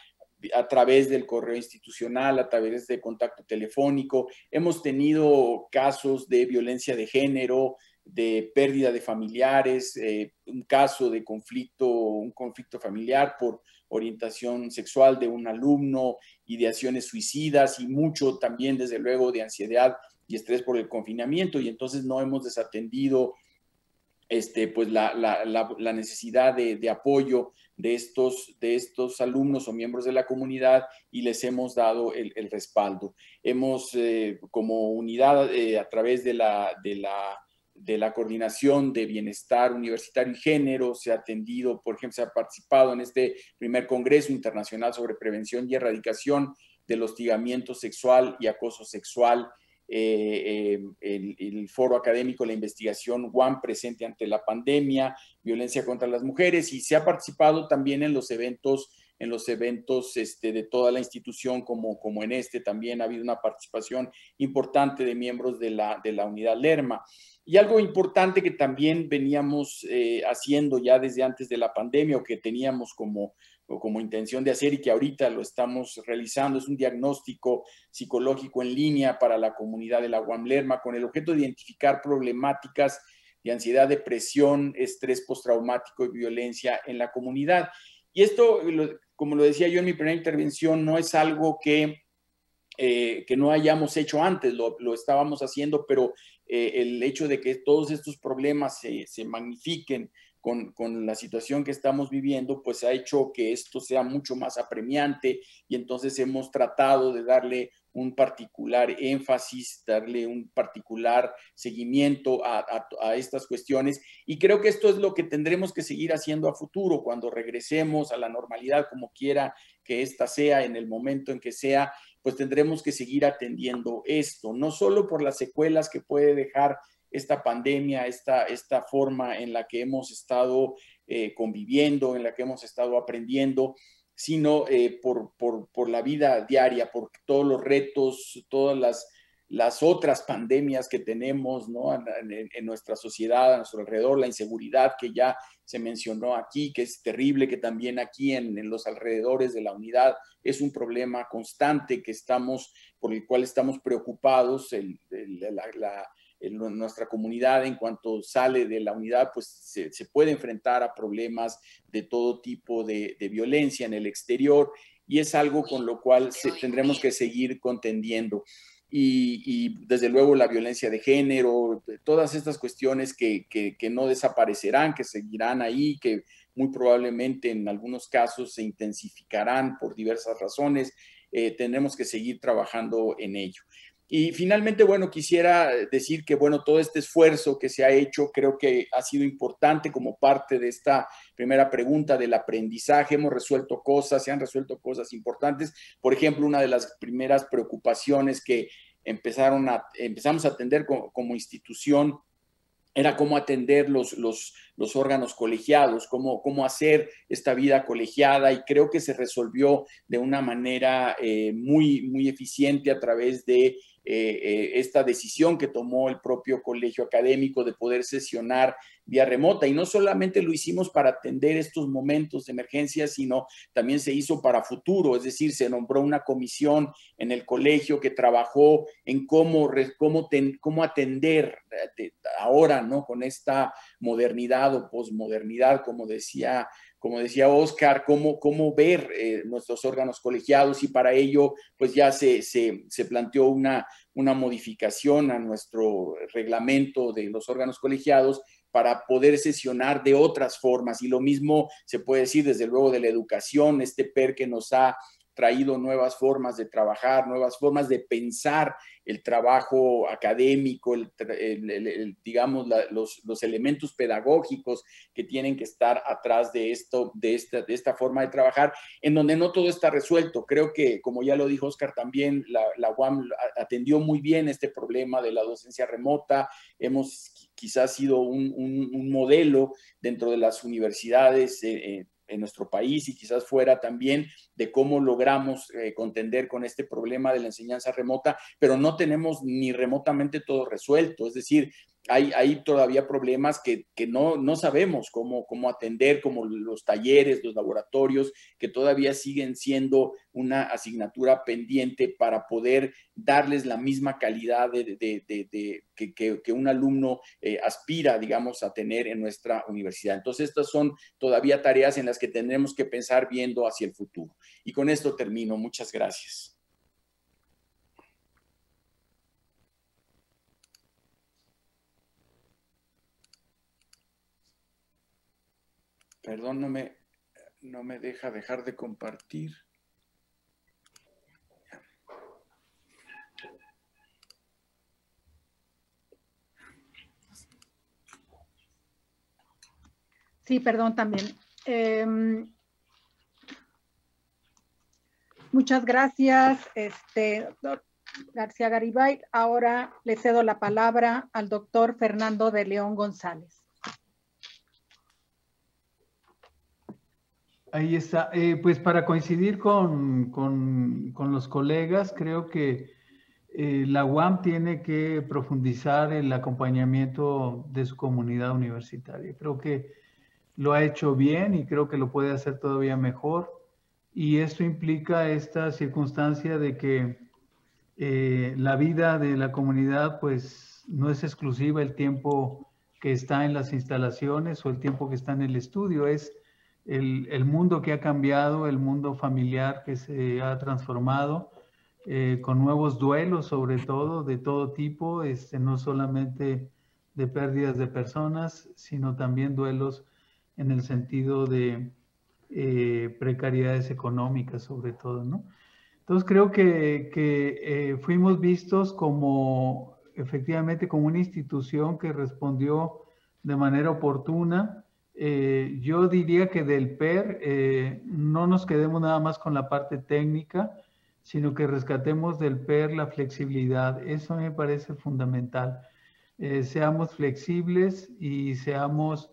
a través del correo institucional, a través de contacto telefónico. Hemos tenido casos de violencia de género de pérdida de familiares, un caso de un conflicto familiar por orientación sexual de un alumno, ideaciones suicidas y mucho también, desde luego, de ansiedad y estrés por el confinamiento, y entonces no hemos desatendido pues la necesidad de apoyo de estos alumnos o miembros de la comunidad, y les hemos dado el respaldo. Hemos, como unidad, a través de la Coordinación de Bienestar Universitario y Género, se ha atendido, por ejemplo, se ha participado en este primer Congreso Internacional sobre Prevención y Erradicación del Hostigamiento Sexual y Acoso Sexual, el Foro Académico de la Investigación UAM presente ante la pandemia, violencia contra las mujeres, y se ha participado también en los eventos de toda la institución, como en este también ha habido una participación importante de miembros de la unidad Lerma. Y algo importante que también veníamos haciendo ya desde antes de la pandemia, o que teníamos como intención de hacer y que ahorita lo estamos realizando, es un diagnóstico psicológico en línea para la comunidad de la UAM Lerma, con el objeto de identificar problemáticas de ansiedad, depresión, estrés postraumático y violencia en la comunidad. Y esto, como lo decía yo en mi primera intervención, no es algo que no hayamos hecho antes, lo estábamos haciendo, pero el hecho de que todos estos problemas se magnifiquen con la situación que estamos viviendo, pues ha hecho que esto sea mucho más apremiante, y entonces hemos tratado de darle un particular énfasis, darle un particular seguimiento a estas cuestiones, y creo que esto es lo que tendremos que seguir haciendo a futuro, cuando regresemos a la normalidad, como quiera que ésta sea, en el momento en que sea, pues tendremos que seguir atendiendo esto, no solo por las secuelas que puede dejar esta pandemia, esta forma en la que hemos estado conviviendo, en la que hemos estado aprendiendo, sino por la vida diaria, por todos los retos, todas las otras pandemias que tenemos, ¿no?, en nuestra sociedad, a nuestro alrededor, la inseguridad que ya se mencionó aquí, que es terrible, que también aquí en los alrededores de la unidad es un problema constante por el cual estamos preocupados. Nuestra comunidad, en cuanto sale de la unidad, pues se puede enfrentar a problemas de todo tipo de violencia en el exterior, y es algo con lo cual tendremos que seguir contendiendo. Y desde luego la violencia de género, todas estas cuestiones que no desaparecerán, que seguirán ahí, que muy probablemente en algunos casos se intensificarán por diversas razones, tendremos que seguir trabajando en ello. Y finalmente, bueno, quisiera decir que, bueno, todo este esfuerzo que se ha hecho creo que ha sido importante como parte de esta primera pregunta del aprendizaje. Hemos resuelto cosas, se han resuelto cosas importantes. Por ejemplo, una de las primeras preocupaciones que empezamos a atender como institución era cómo atender los órganos colegiados, cómo hacer esta vida colegiada, y creo que se resolvió de una manera muy, muy eficiente a través de esta decisión que tomó el propio colegio académico de poder sesionar vía remota. Y no solamente lo hicimos para atender estos momentos de emergencia, sino también se hizo para futuro, es decir, se nombró una comisión en el colegio que trabajó en cómo atender ahora, ¿no?, con esta modernidad o posmodernidad, como decía Oscar, cómo ver nuestros órganos colegiados, y para ello pues ya se planteó una modificación a nuestro reglamento de los órganos colegiados para poder sesionar de otras formas. Y lo mismo se puede decir desde luego de la educación, este PER que nos ha traído nuevas formas de trabajar, nuevas formas de pensar el trabajo académico, digamos, los elementos pedagógicos que tienen que estar atrás de esta forma de trabajar, en donde no todo está resuelto. Creo que, como ya lo dijo Oscar también, la UAM atendió muy bien este problema de la docencia remota. Hemos quizás sido un modelo dentro de las universidades en nuestro país y quizás fuera también, de cómo logramos contender con este problema de la enseñanza remota, pero no tenemos ni remotamente todo resuelto. Es decir, hay todavía problemas que no sabemos cómo atender, como los talleres, los laboratorios, que todavía siguen siendo una asignatura pendiente para poder darles la misma calidad que un alumno aspira, digamos, a tener en nuestra universidad. Entonces, estas son todavía tareas en las que tendremos que pensar viendo hacia el futuro. Y con esto termino. Muchas gracias. Perdón, no me deja dejar de compartir. Sí, perdón también. Muchas gracias, doctor García Garibay. Ahora le cedo la palabra al doctor Fernando de León González. Ahí está. Pues para coincidir con los colegas, creo que la UAM tiene que profundizar el acompañamiento de su comunidad universitaria. Creo que lo ha hecho bien y creo que lo puede hacer todavía mejor. Y esto implica esta circunstancia de que la vida de la comunidad pues no es exclusiva el tiempo que está en las instalaciones o el tiempo que está en el estudio, es el mundo que ha cambiado, el mundo familiar que se ha transformado, con nuevos duelos sobre todo, de todo tipo, no solamente de pérdidas de personas, sino también duelos en el sentido de precariedades económicas sobre todo, ¿no? Entonces creo que fuimos vistos como, efectivamente, como una institución que respondió de manera oportuna. Yo diría que del PER no nos quedemos nada más con la parte técnica, sino que rescatemos del PER la flexibilidad. Eso me parece fundamental. Seamos flexibles y seamos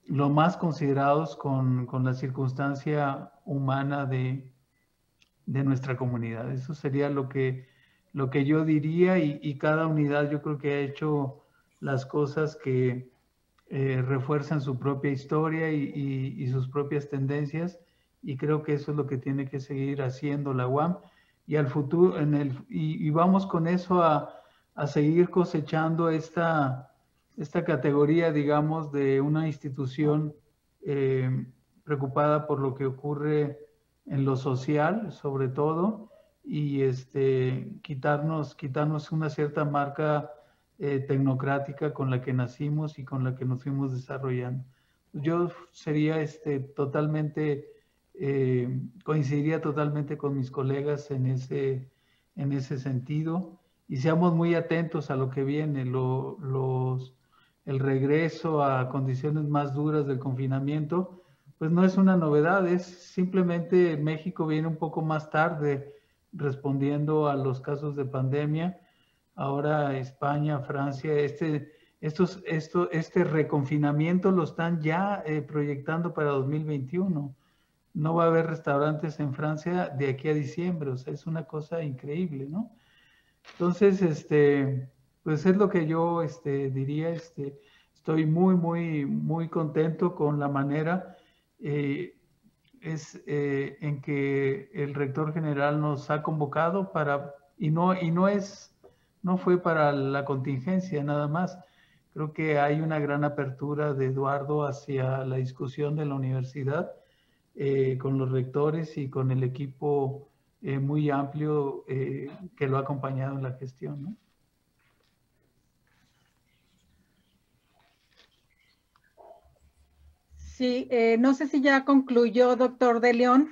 lo más considerados con la circunstancia humana de nuestra comunidad. Eso sería lo que yo diría, y cada unidad yo creo que ha hecho las cosas que refuerzan su propia historia y sus propias tendencias, y creo que eso es lo que tiene que seguir haciendo la UAM, y al futuro, y vamos con eso a seguir cosechando esta categoría, digamos, de una institución preocupada por lo que ocurre en lo social, sobre todo, y quitarnos una cierta marca tecnocrática con la que nacimos y con la que nos fuimos desarrollando. Yo sería coincidiría totalmente con mis colegas en ese sentido, y seamos muy atentos a lo que viene, el regreso a condiciones más duras del confinamiento, pues no es una novedad, es simplemente México viene un poco más tarde respondiendo a los casos de pandemia. Ahora España, Francia, este reconfinamiento lo están ya proyectando para 2021. No va a haber restaurantes en Francia de aquí a diciembre, o sea, es una cosa increíble, ¿no? Entonces, pues es lo que yo diría, estoy muy, muy, muy contento con la manera en que el rector general nos ha convocado no fue para la contingencia nada más. Creo que hay una gran apertura de Eduardo hacia la discusión de la universidad con los rectores y con el equipo muy amplio que lo ha acompañado en la gestión, ¿no? Sí, no sé si ya concluyó, doctor de León.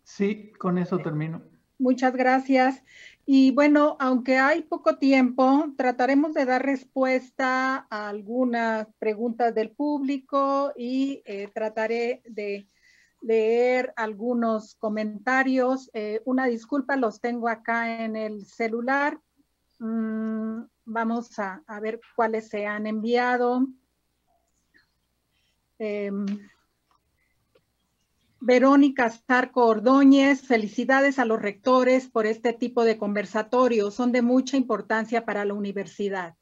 Sí, con eso termino. Muchas gracias. Y bueno, aunque hay poco tiempo, trataremos de dar respuesta a algunas preguntas del público y trataré de leer algunos comentarios. Una disculpa, los tengo acá en el celular. Vamos a ver cuáles se han enviado. Verónica Zarco Ordóñez, felicidades a los rectores por este tipo de conversatorios, son de mucha importancia para la universidad.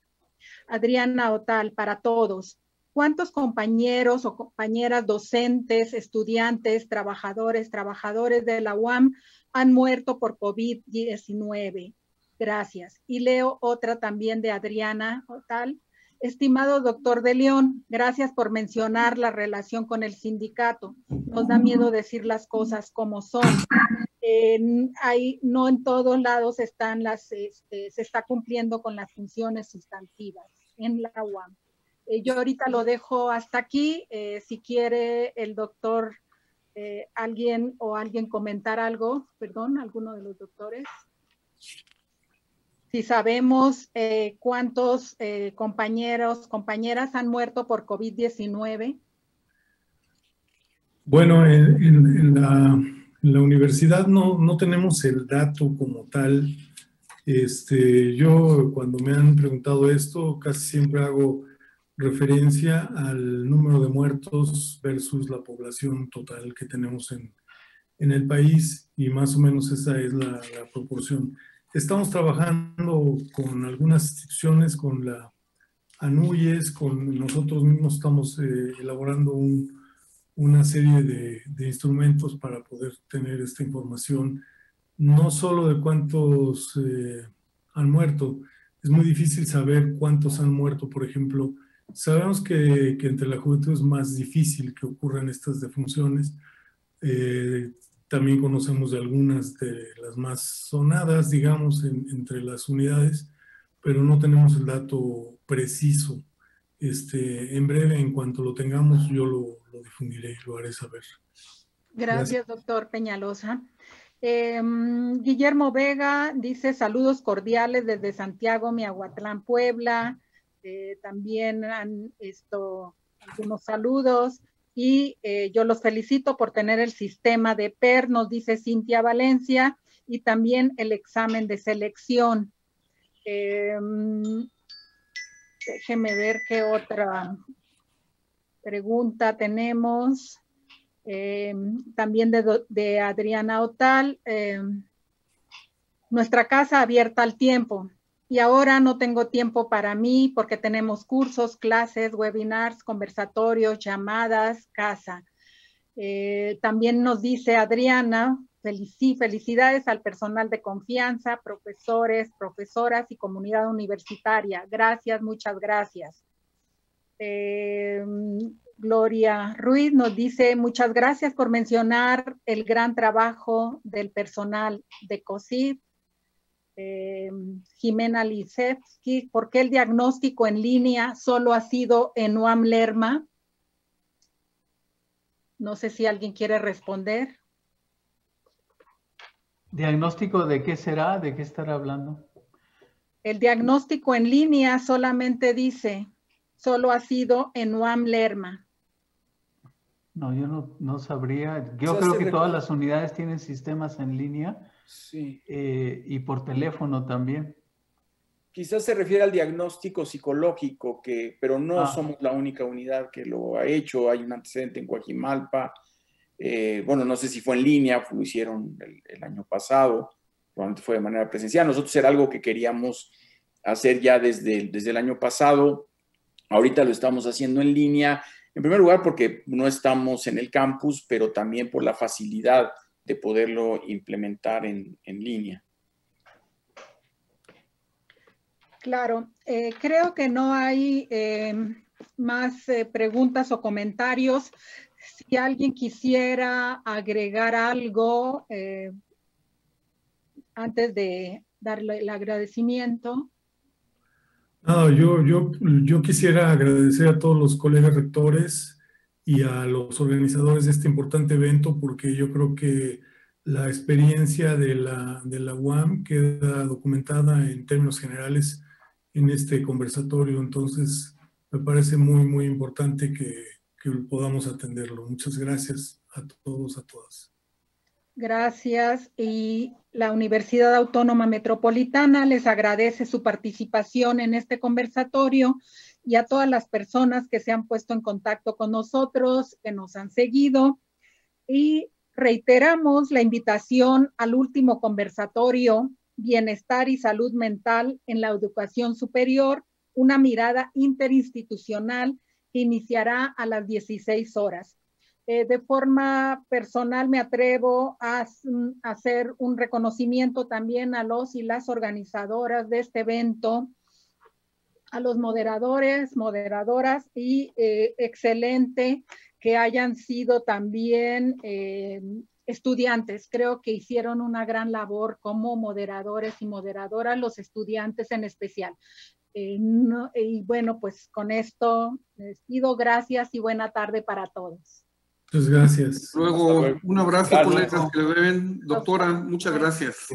Adriana Otal, para todos. ¿Cuántos compañeros o compañeras docentes, estudiantes, trabajadores de la UAM han muerto por COVID-19? Gracias. Y leo otra también de Adriana Otal. Estimado doctor de León, gracias por mencionar la relación con el sindicato. Nos da miedo decir las cosas como son. No en todos lados están se está cumpliendo con las funciones sustantivas en la UAM. Yo ahorita lo dejo hasta aquí. Si quiere el doctor, alguien comentar algo, perdón, alguno de los doctores. Si sabemos cuántos compañeros, compañeras han muerto por COVID-19. Bueno, en la universidad no tenemos el dato como tal. Yo cuando me han preguntado esto, casi siempre hago referencia al número de muertos versus la población total que tenemos en el país, y más o menos esa es la proporción. Estamos trabajando con algunas instituciones, con la ANUYES, con nosotros mismos estamos elaborando una serie de instrumentos para poder tener esta información, no solo de cuántos han muerto. Es muy difícil saber cuántos han muerto, por ejemplo. Sabemos que entre la juventud es más difícil que ocurran estas defunciones. También conocemos de algunas de las más sonadas, digamos, entre las unidades, pero no tenemos el dato preciso. En breve, en cuanto lo tengamos, yo lo difundiré, lo haré saber. Gracias, doctor Peñalosa. Guillermo Vega dice saludos cordiales desde Santiago, Miahuatlán, Puebla. También han algunos saludos y yo los felicito por tener el sistema de PER, nos dice Cintia Valencia, y también el examen de selección. Déjeme ver qué otra pregunta tenemos. También de Adriana Otal. Nuestra casa abierta al tiempo. Y ahora no tengo tiempo para mí porque tenemos cursos, clases, webinars, conversatorios, llamadas, casa. También nos dice Adriana, felicidades al personal de confianza, profesores, profesoras y comunidad universitaria. Gracias, muchas gracias. Gloria Ruiz nos dice, muchas gracias por mencionar el gran trabajo del personal de COSID. Jimena Lisevsky, ¿por qué el diagnóstico en línea solo ha sido en UAM Lerma? No sé si alguien quiere responder. ¿Diagnóstico de qué será? ¿De qué estará hablando? El diagnóstico en línea solamente dice, solo ha sido en UAM Lerma. No, yo no sabría. Yo creo que todas las unidades tienen sistemas en línea. Sí. Y por teléfono también. Quizás se refiere al diagnóstico psicológico, pero no somos la única unidad que lo ha hecho. Hay un antecedente en Coajimalpa. Bueno, no sé si fue en línea, lo hicieron el año pasado, probablemente fue de manera presencial. Nosotros era algo que queríamos hacer ya desde el año pasado. Ahorita lo estamos haciendo en línea, en primer lugar porque no estamos en el campus, pero también por la facilidad de poderlo implementar en línea. Claro, creo que no hay más preguntas o comentarios. Si alguien quisiera agregar algo antes de darle el agradecimiento. No, yo quisiera agradecer a todos los colegas rectores y a los organizadores de este importante evento, porque yo creo que la experiencia de la UAM queda documentada en términos generales en este conversatorio. Entonces, me parece muy, muy importante que podamos atenderlo. Muchas gracias a todos, a todas. Gracias. Y la Universidad Autónoma Metropolitana les agradece su participación en este conversatorio y a todas las personas que se han puesto en contacto con nosotros, que nos han seguido. Y reiteramos la invitación al último conversatorio Bienestar y Salud Mental en la Educación Superior, una mirada interinstitucional que iniciará a las 16 horas. De forma personal me atrevo a hacer un reconocimiento también a los y las organizadoras de este evento, a los moderadores, moderadoras y excelente que hayan sido también estudiantes. Creo que hicieron una gran labor como moderadores y moderadoras, los estudiantes en especial. Y bueno, pues con esto les pido gracias y buena tarde para todos. Muchas gracias. Luego, un abrazo, colegas que le deben. Doctora, muchas gracias.